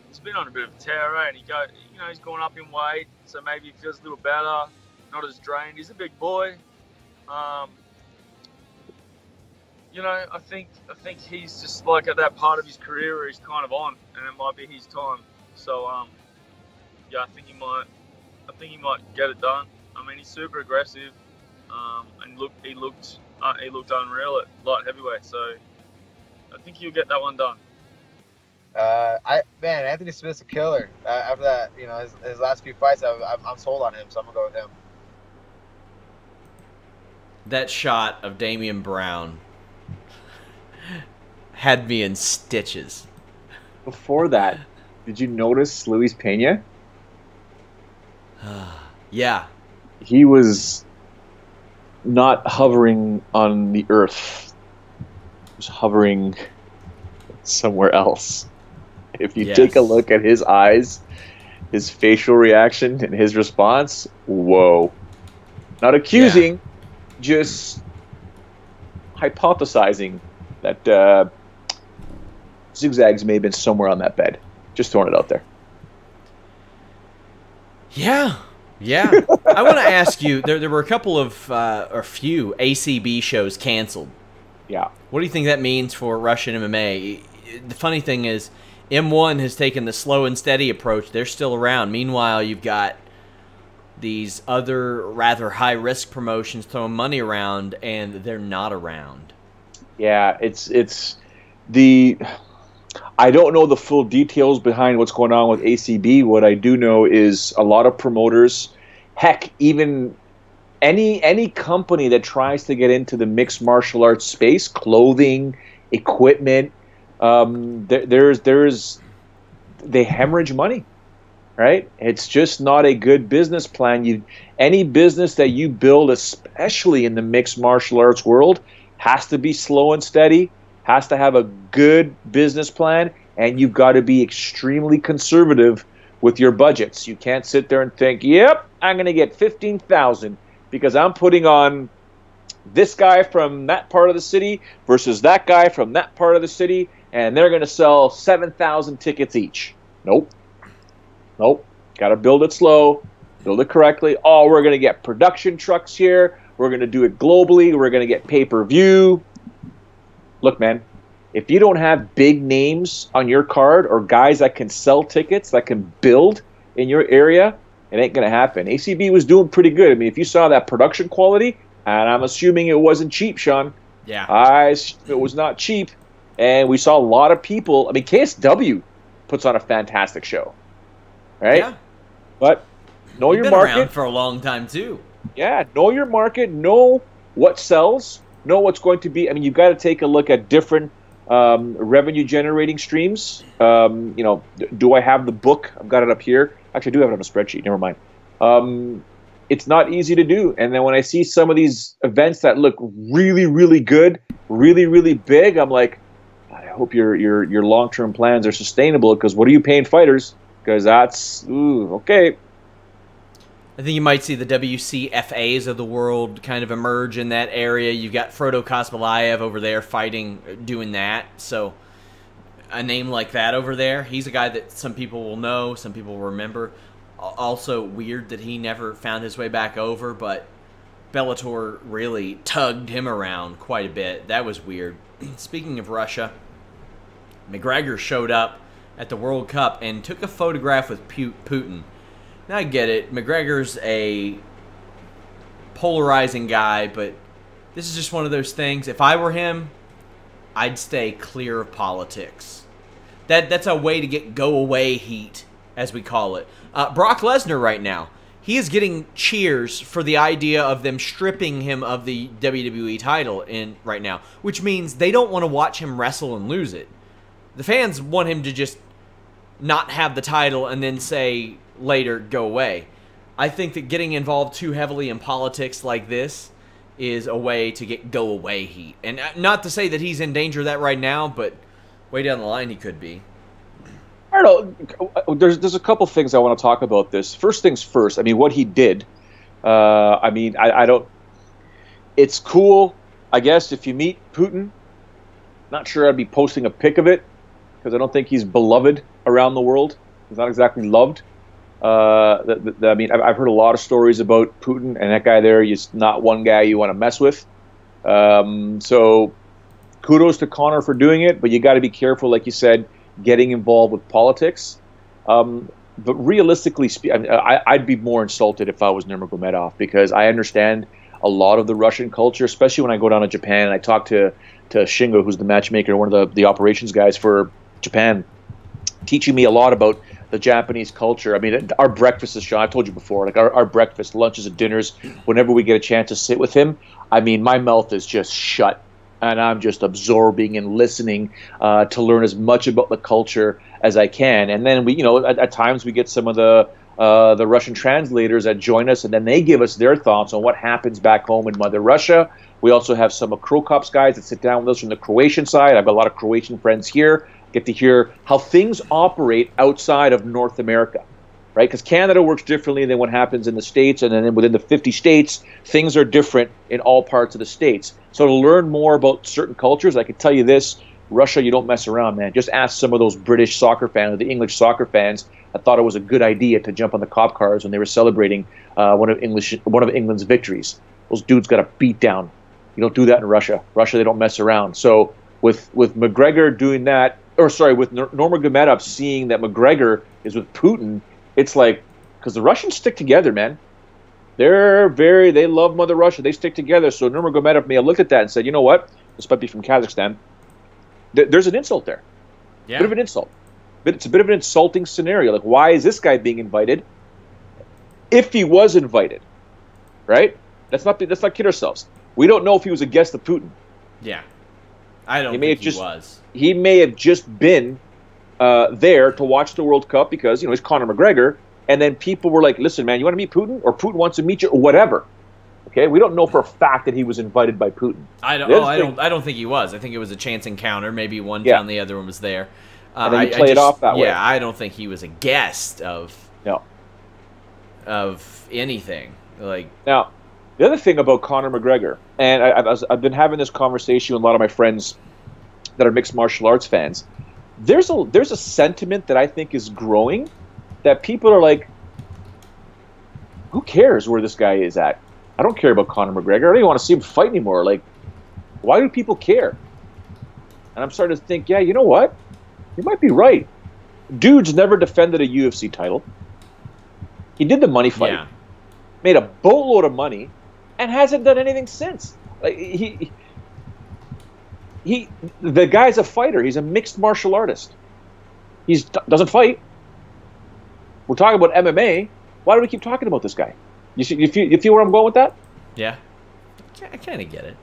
he's been on a bit of a tear, right? And he's gone up in weight, so maybe he feels a little better, not as drained. He's a big boy. I think he's just like at that part of his career where he's kind of on, and it might be his time. So, yeah, I think he might get it done. I mean, he's super aggressive, and he looked unreal at light heavyweight. So, I think he'll get that one done. Anthony Smith's a killer. After that, his last few fights, I'm sold on him, so I'm gonna go with him. That shot of Damian Brown had me in stitches. Before that, did you notice Luis Pena? Yeah. He was not hovering on the earth. He was hovering somewhere else. If you take a look at his eyes, his facial reaction, and his response, whoa. Not accusing, just hypothesizing that zigzags may have been somewhere on that bed. Just throwing it out there. Yeah. I want to ask you, there were a couple of, or few ACB shows canceled. Yeah. What do you think that means for Russian MMA? The funny thing is, M1 has taken the slow and steady approach. They're still around. Meanwhile, you've got these other rather high-risk promotions throwing money around, and they're not around. Yeah, it's the... I don't know the full details behind what's going on with ACB. What I do know is a lot of promoters, heck, even any company that tries to get into the mixed martial arts space, clothing, equipment, they hemorrhage money, right? It's just not a good business plan. Any business that you build, especially in the mixed martial arts world, has to be slow and steady, has to have a good business plan, and you've got to be extremely conservative with your budgets. You can't sit there and think, yep, I'm going to get $15,000 because I'm putting on this guy from that part of the city versus that guy from that part of the city, and they're going to sell 7,000 tickets each. Nope. Got to build it slow, build it correctly. Oh, we're going to get production trucks here. We're going to do it globally. We're going to get pay-per-view. Look, man, if you don't have big names on your card or guys that can sell tickets, that can build in your area, it ain't going to happen. ACB was doing pretty good. I mean, if you saw that production quality, and I'm assuming it wasn't cheap, Sean. Yeah. It was not cheap. And we saw a lot of people. I mean, KSW puts on a fantastic show, right? Yeah. But know your been market. Around for a long time, too. Yeah, know your market. Know what sells. Know what's going to be. I mean, you've got to take a look at different revenue-generating streams. Do I have the book? I've got it up here. Actually, I do have it on a spreadsheet. Never mind. It's not easy to do. And then when I see some of these events that look really, really good, really, really big, I'm like, I hope your long-term plans are sustainable, because what are you paying fighters? Because that's, okay. I think you might see the WCFAs of the world kind of emerge in that area. You've got Frodo Kosmalaev over there doing that. So a name like that over there, he's a guy that some people will know, some people will remember. Also weird that he never found his way back over, but Bellator really tugged him around quite a bit. That was weird. Speaking of Russia, McGregor showed up at the World Cup and took a photograph with Putin. Now, I get it. McGregor's a polarizing guy, but this is just one of those things. If I were him, I'd stay clear of politics. That's a way to get go-away heat, as we call it. Brock Lesnar right now, he is getting cheers for the idea of them stripping him of the WWE title right now, which means they don't want to watch him wrestle and lose it. The fans want him to just not have the title and then say later, go away. I think that getting involved too heavily in politics like this is a way to get go-away heat. And not to say that he's in danger of that right now, but way down the line he could be. I don't know. There's a couple things I want to talk about this. First things first. I mean, what he did. I don't. It's cool, I guess, if you meet Putin. Not sure I'd be posting a pic of it, because I don't think he's beloved around the world. He's not exactly loved. I mean, I've heard a lot of stories about Putin, and that guy there is not one guy you want to mess with. So kudos to Conor for doing it, but you got to be careful, like you said, getting involved with politics. But realistically speaking, I'd be more insulted if I was Nurmagomedov, because I understand a lot of the Russian culture, especially when I go down to Japan and I talk to Shingo, who's the matchmaker, one of the operations guys for Japan, teaching me a lot about the Japanese culture. I mean, our breakfast is, Sean, I've told you before, like our breakfast, lunches, and dinners, whenever we get a chance to sit with him, I mean, my mouth is just shut, and I'm just absorbing and listening to learn as much about the culture as I can. And then we, at times we get some of the Russian translators that join us, and then they give us their thoughts on what happens back home in Mother Russia. We also have some of Krokop's guys that sit down with us from the Croatian side. I've got a lot of Croatian friends here. Get to hear how things operate outside of North America, right? Because Canada works differently than what happens in the States, and then within the 50 states, things are different in all parts of the states. So to learn more about certain cultures, I can tell you this, Russia, you don't mess around, man. Just ask some of those British soccer fans, the English soccer fans, that thought it was a good idea to jump on the cop cars when they were celebrating one of England's victories. Those dudes got a beat down. You don't do that in Russia. Russia, they don't mess around. So with McGregor doing that, with Nurmagomedov seeing that McGregor is with Putin, it's like, because the Russians stick together, man. They love Mother Russia. They stick together. So Nurmagomedov may have looked at that and said, you know what? This might be from Kazakhstan. There's an insult there. Yeah. Bit of an insult. But it's a bit of an insulting scenario. Like, why is this guy being invited? If he was invited, right? Let's not kid ourselves. We don't know if he was a guest of Putin. Yeah. I don't think he was. He may have just been there to watch the World Cup because, he's Conor McGregor. And then people were like, listen, man, you want to meet Putin? Or Putin wants to meet you? Or whatever. Okay? We don't know for a fact that he was invited by Putin. I don't think he was. I think it was a chance encounter. Maybe one found the other one was there. And then you play it off that way. Yeah, I don't think he was a guest of anything. Like, now, the other thing about Conor McGregor, and I've been having this conversation with a lot of my friends that are mixed martial arts fans. There's a sentiment that I think is growing that people are like, who cares where this guy is at? I don't care about Conor McGregor. I don't even want to see him fight anymore. Like, why do people care? And I'm starting to think, yeah, you know what? You might be right. Dude's never defended a UFC title. He did the money fight, made a boatload of money, and hasn't done anything since. Like, the guy's a fighter. He's a mixed martial artist. He doesn't fight. We're talking about MMA. Why do we keep talking about this guy? You feel where I'm going with that? Yeah, I kind of get it.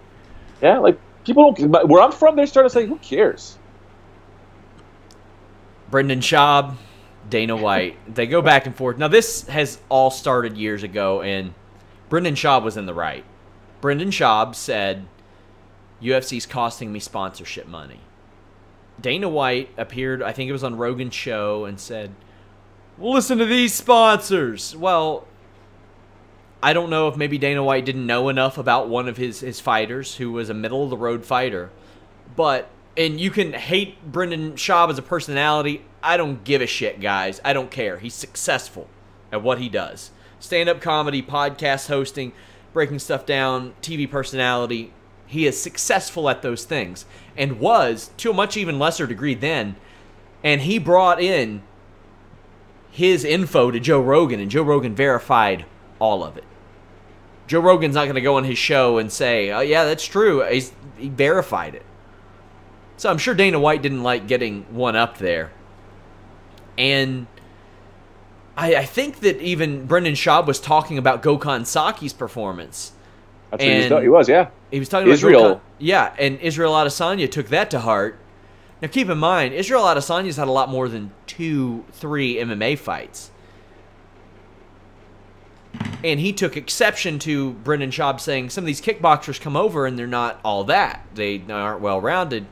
Yeah, like people don't. Where I'm from, they start to say, "Who cares?" Brendan Schaub, Dana White, they go back and forth. Now, this has all started years ago, and Brendan Schaub was in the right. Brendan Schaub said, UFC's costing me sponsorship money. Dana White appeared, I think it was on Rogan's show, and said, well, listen to these sponsors. Well, I don't know if maybe Dana White didn't know enough about one of his fighters who was a middle-of-the-road fighter. But, and you can hate Brendan Schaub as a personality. I don't give a shit, guys. I don't care. He's successful at what he does. Stand-up comedy, podcast hosting, breaking stuff down, TV personality. He is successful at those things and was, to a much even lesser degree then, and he brought in his info to Joe Rogan, and Joe Rogan verified all of it. Joe Rogan's not going to go on his show and say, oh, yeah, that's true. He verified it. So I'm sure Dana White didn't like getting one up there. And I think that even Brendan Schaub was talking about Gokhan Saki's performance. That's what he was, yeah. He was talking Israel. about Gokhan. Yeah, and Israel Adesanya took that to heart. Now, keep in mind, Israel Adesanya's had a lot more than 2-3 MMA fights. And he took exception to Brendan Schaub saying some of these kickboxers come over and they're not all that. They aren't well-rounded.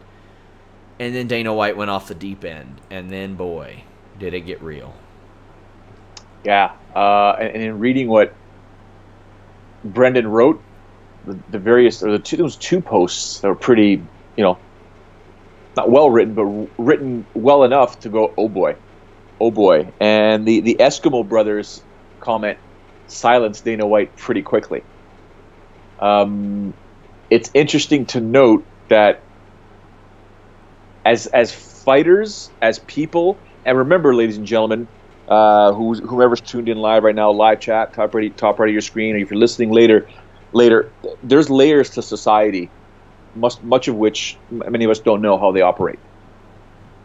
And then Dana White went off the deep end. And then, boy, did it get real. Yeah. And in reading what Brendan wrote, those two posts that were pretty, not well written, but written well enough to go, oh boy. And the Eskimo brothers comment silenced Dana White pretty quickly. It's interesting to note that as fighters, as people, and remember, ladies and gentlemen, whomever's tuned in live right now, live chat, top right of your screen, or if you're listening later, there's layers to society, much of which many of us don't know how they operate.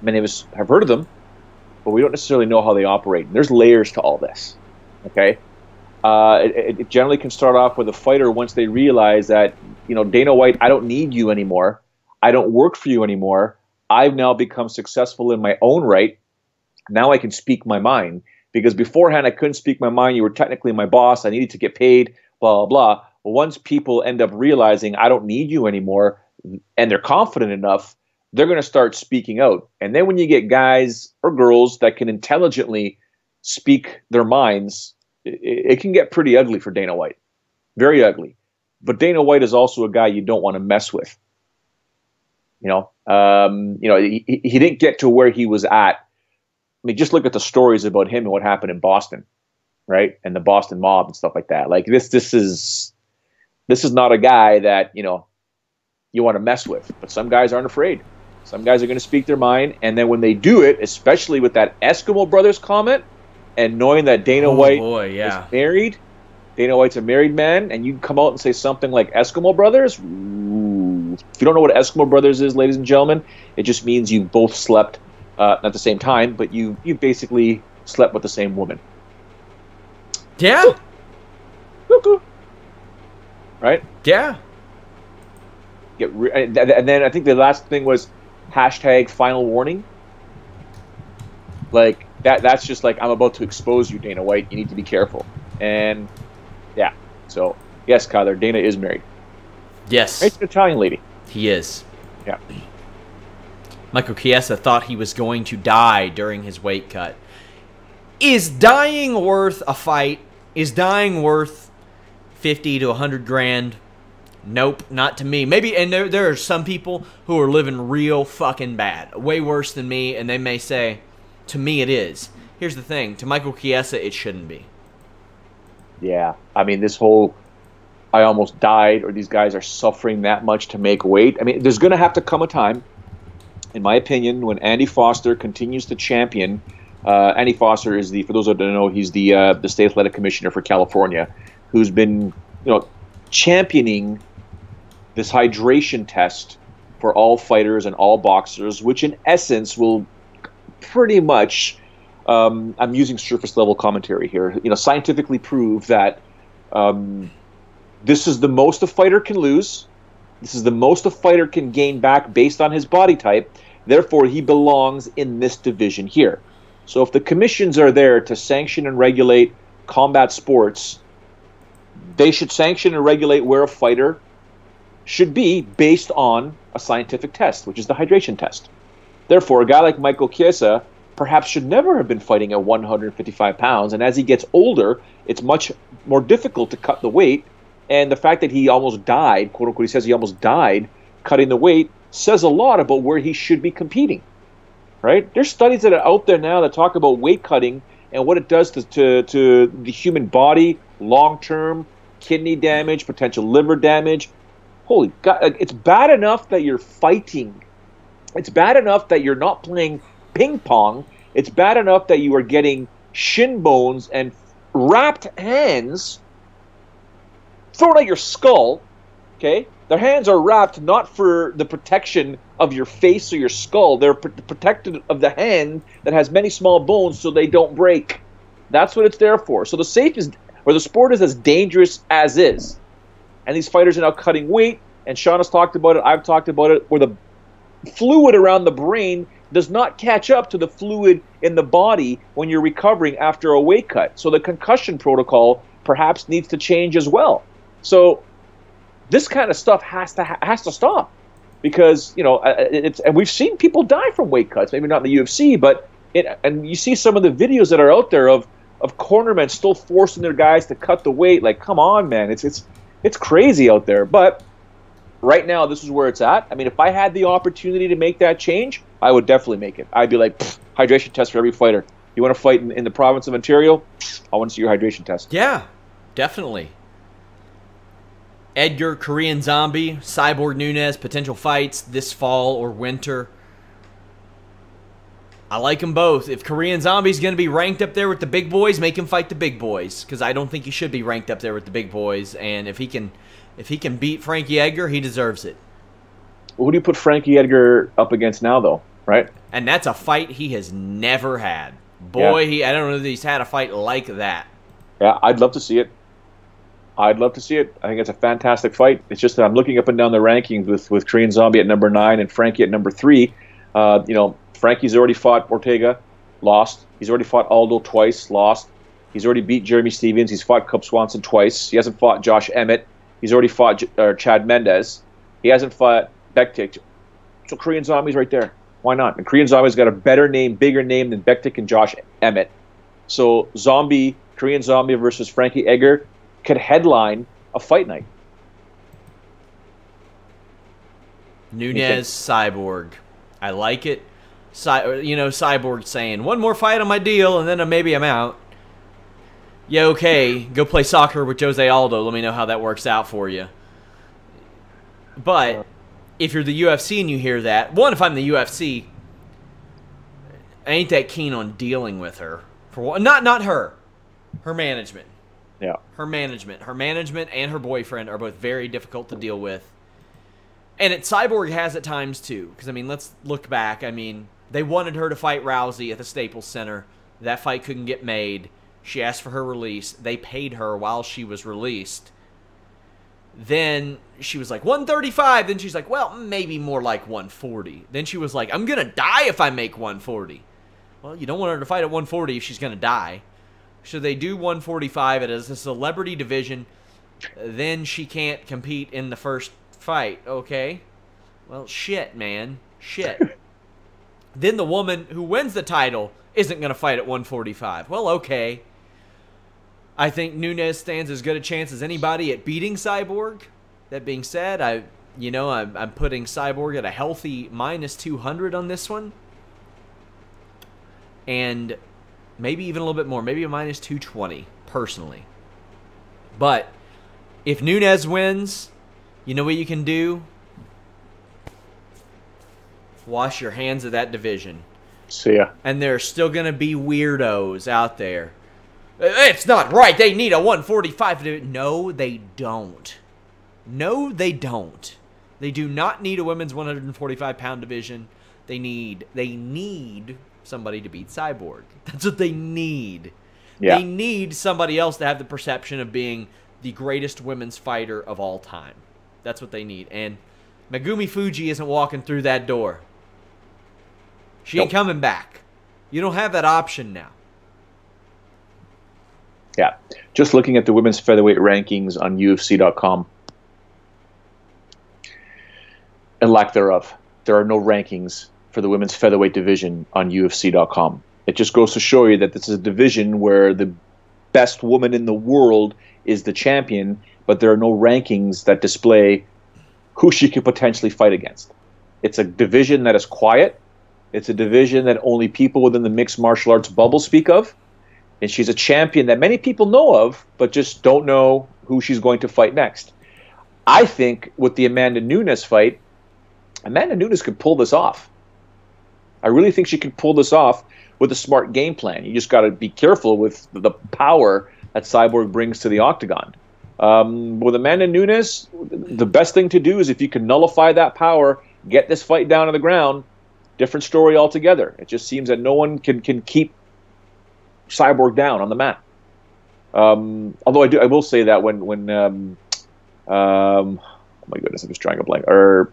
Many of us have heard of them, but we don't necessarily know how they operate. And there's layers to all this, okay? It generally can start off with a fighter once they realize that, Dana White, I don't need you anymore. I don't work for you anymore. I've now become successful in my own right. Now I can speak my mind. Because beforehand I couldn't speak my mind. You were technically my boss. I needed to get paid, blah, blah, blah. But once people end up realizing I don't need you anymore, and they're confident enough, they're going to start speaking out. And then when you get guys or girls that can intelligently speak their minds, it can get pretty ugly for Dana White. Very ugly. But Dana White is also a guy you don't want to mess with. He didn't get to where he was at. I mean, just look at the stories about him and what happened in Boston, right? And the Boston mob and stuff like that. Like this is not a guy that, you want to mess with. But some guys aren't afraid. Some guys are going to speak their mind. And then when they do it, especially with that Eskimo Brothers comment, and knowing that Dana White is married, Dana White's a married man, and you come out and say something like Eskimo Brothers, ooh, if you don't know what Eskimo Brothers is, ladies and gentlemen, it just means you both slept Not at the same time, but you basically slept with the same woman. Yeah. Cuckoo. Right? Yeah. And then I think the last thing was hashtag final warning. Like that's just like, I'm about to expose you, Dana White. You need to be careful. And yeah. So yes, Kyler, Dana is married. Yes. It's an Italian lady. He is. Yeah. Michael Chiesa thought he was going to die during his weight cut. Is dying worth a fight? Is dying worth 50 to 100 grand? Nope, not to me. Maybe, and there are some people who are living real fucking bad, way worse than me, and they may say, to me it is. Here's the thing, to Michael Chiesa, it shouldn't be. Yeah, I mean, this whole, I almost died, or these guys are suffering that much to make weight. I mean, there's going to have to come a time, in my opinion, when Andy Foster continues to champion. Andy Foster is for those who don't know, he's the state athletic commissioner for California, who's been, championing this hydration test for all fighters and all boxers, which in essence will pretty much, I'm using surface level commentary here, scientifically prove that this is the most a fighter can lose. This is the most a fighter can gain back based on his body type. Therefore, he belongs in this division here. So if the commissions are there to sanction and regulate combat sports, they should sanction and regulate where a fighter should be based on a scientific test, which is the hydration test. Therefore, a guy like Michael Chiesa perhaps should never have been fighting at 155 pounds, and as he gets older, it's much more difficult to cut the weight, and the fact that he almost died, quote-unquote, he says he almost died cutting the weight, says a lot about where he should be competing, right? There's studies that are out there now that talk about weight cutting and what it does to the human body, long-term, kidney damage, potential liver damage. Holy God, it's bad enough that you're fighting. It's bad enough that you're not playing ping pong. It's bad enough that you are getting shin bones and wrapped hands thrown at your skull, okay? Their hands are wrapped not for the protection of your face or your skull. They're protected of the hand that has many small bones so they don't break. That's what it's there for. So the sport is as dangerous as is. And these fighters are now cutting weight, and Sean has talked about it, I've talked about it, where the fluid around the brain does not catch up to the fluid in the body when you're recovering after a weight cut. So the concussion protocol perhaps needs to change as well. So this kind of stuff has to stop, because and we've seen people die from weight cuts. Maybe not in the UFC, but and you see some of the videos that are out there of cornermen still forcing their guys to cut the weight. Like, come on, man, it's crazy out there. But right now, this is where it's at. I mean, if I had the opportunity to make that change, I would definitely make it. I'd be like, hydration test for every fighter. You want to fight in the province of Ontario? I want to see your hydration test. Yeah, definitely. Edgar, Korean Zombie, Cyborg, Nunes, potential fights this fall or winter. I like them both. If Korean Zombie's going to be ranked up there with the big boys, make him fight the big boys, because I don't think he should be ranked up there with the big boys. And if he can beat Frankie Edgar, he deserves it. Well, who do you put Frankie Edgar up against now, though? Right? And that's a fight he has never had. Boy, I don't know that he's had a fight like that. Yeah, I'd love to see it. I'd love to see it. I think it's a fantastic fight. It's just that I'm looking up and down the rankings with Korean Zombie at number 9 and Frankie at number 3. Frankie's already fought Ortega, lost. He's already fought Aldo twice, lost. He's already beat Jeremy Stevens. He's fought Cub Swanson twice. He hasn't fought Josh Emmett. He's already fought Chad Mendez. He hasn't fought Bektik. So Korean Zombie's right there. Why not? And Korean Zombie's got a better name, bigger name than Bektik and Josh Emmett. So Korean Zombie versus Frankie Edgar could headline a fight night. Nunes, Cyborg. I like it. Cyborg saying, one more fight on my deal, and then maybe I'm out. Yeah, okay, go play soccer with Jose Aldo. Let me know how that works out for you. But if you're the UFC and you hear that, if I'm the UFC, I ain't that keen on dealing with her. Not her. Her management. Yeah. Her management and her boyfriend are both very difficult to deal with. And Cyborg has at times too. Because, let's look back. They wanted her to fight Rousey at the Staples Center. That fight couldn't get made. She asked for her release. They paid her while she was released. Then she was like, 135. Then she's like, well, maybe more like 140. Then she was like, I'm going to die if I make 140. Well, you don't want her to fight at 140 if she's going to die. So they do 145. It is a celebrity division. Then she can't compete in the first fight. Okay. Well, shit, man. Shit. Then the woman who wins the title isn't going to fight at 145. Well, okay. I think Nunes stands as good a chance as anybody at beating Cyborg. That being said, I'm putting Cyborg at a healthy minus 200 on this one. And maybe even a little bit more. Maybe a minus 220, personally. But if Nunes wins, you know what you can do? Wash your hands of that division. See ya. And there are still going to be weirdos out there. It's not right. They need a 145. No, they don't. No, they don't. They do not need a women's 145-pound division. They need somebody to beat Cyborg. That's what they need. Yeah. They need somebody else to have the perception of being the greatest women's fighter of all time. That's what they need. And Megumi Fuji isn't walking through that door. She ain't coming back. You don't have that option now. Yeah. Just looking at the women's featherweight rankings on UFC.com and lack thereof, there are no rankings for the women's featherweight division on UFC.com. It just goes to show you that this is a division where the best woman in the world is the champion, but there are no rankings that display who she could potentially fight against. It's a division that is quiet. It's a division that only people within the mixed martial arts bubble speak of. And she's a champion that many people know of, but just don't know who she's going to fight next. I think with the Amanda Nunes fight, Amanda Nunes could pull this off. I really think she could pull this off with a smart game plan. You just got to be careful with the power that Cyborg brings to the octagon. With Amanda Nunes, the best thing to do is if you can nullify that power, get this fight down on the ground, different story altogether. It just seems that no one can keep Cyborg down on the mat. Although I will say that when oh my goodness, I'm just drawing a blank. Or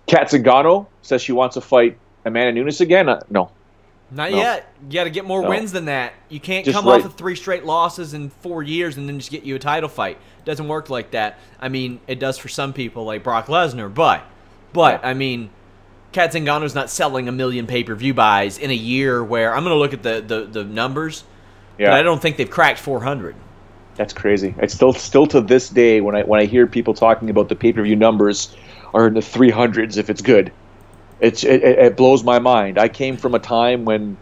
Kat Zingano says she wants to fight Amanda Nunes again. No. Not yet. You got to get more wins than that. You can't come off of 3 straight losses in 4 years and then just get you a title fight. It doesn't work like that. I mean, it does for some people like Brock Lesnar, but I mean, Kat Zingano's not selling 1 million pay-per-view buys in a year where I'm going to look at the numbers, but I don't think they've cracked 400. That's crazy. It's still to this day when I hear people talking about the pay-per-view numbers are in the 300s if it's good. It blows my mind. I came from a time when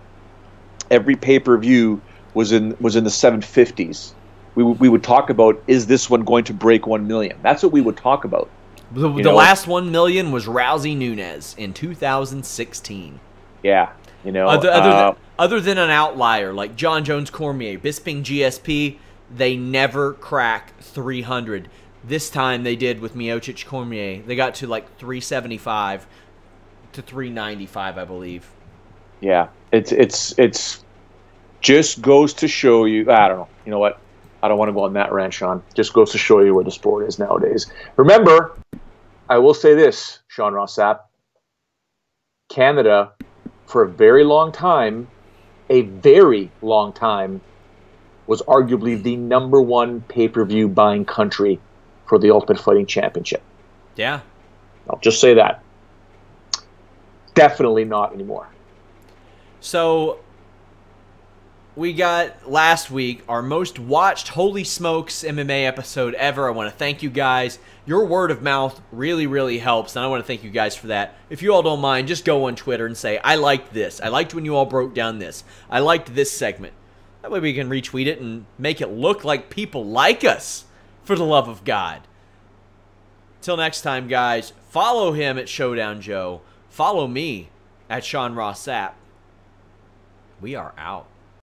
every pay-per-view was in the 750s. We would talk about, is this one going to break 1 million? That's what we would talk about. The last 1 million was Rousey Nunes in 2016. Yeah, other than an outlier like John Jones Cormier, Bisping GSP, they never crack 300. This time they did with Miocic Cormier. They got to like 375 to 395, I believe. Yeah, it's just goes to show you. I don't know. You know what? I don't want to go on that rant, Sean. Just goes to show you where the sport is nowadays. Remember, I will say this, Sean Ross Sapp. Canada, for a very long time, was arguably the #1 pay-per-view buying country for the Ultimate Fighting Championship. Yeah. I'll just say that. Definitely not anymore. So, we got last week our most watched Holy Smokes MMA episode ever. I want to thank you guys. Your word of mouth really, really helps, and I want to thank you guys for that. If you all don't mind, just go on Twitter and say, I liked this. I liked when you all broke down this. I liked this segment. That way we can retweet it and make it look like people like us, for the love of God. Till next time, guys, follow him at Showdown Joe. Follow me at Sean Ross Sapp. We are out.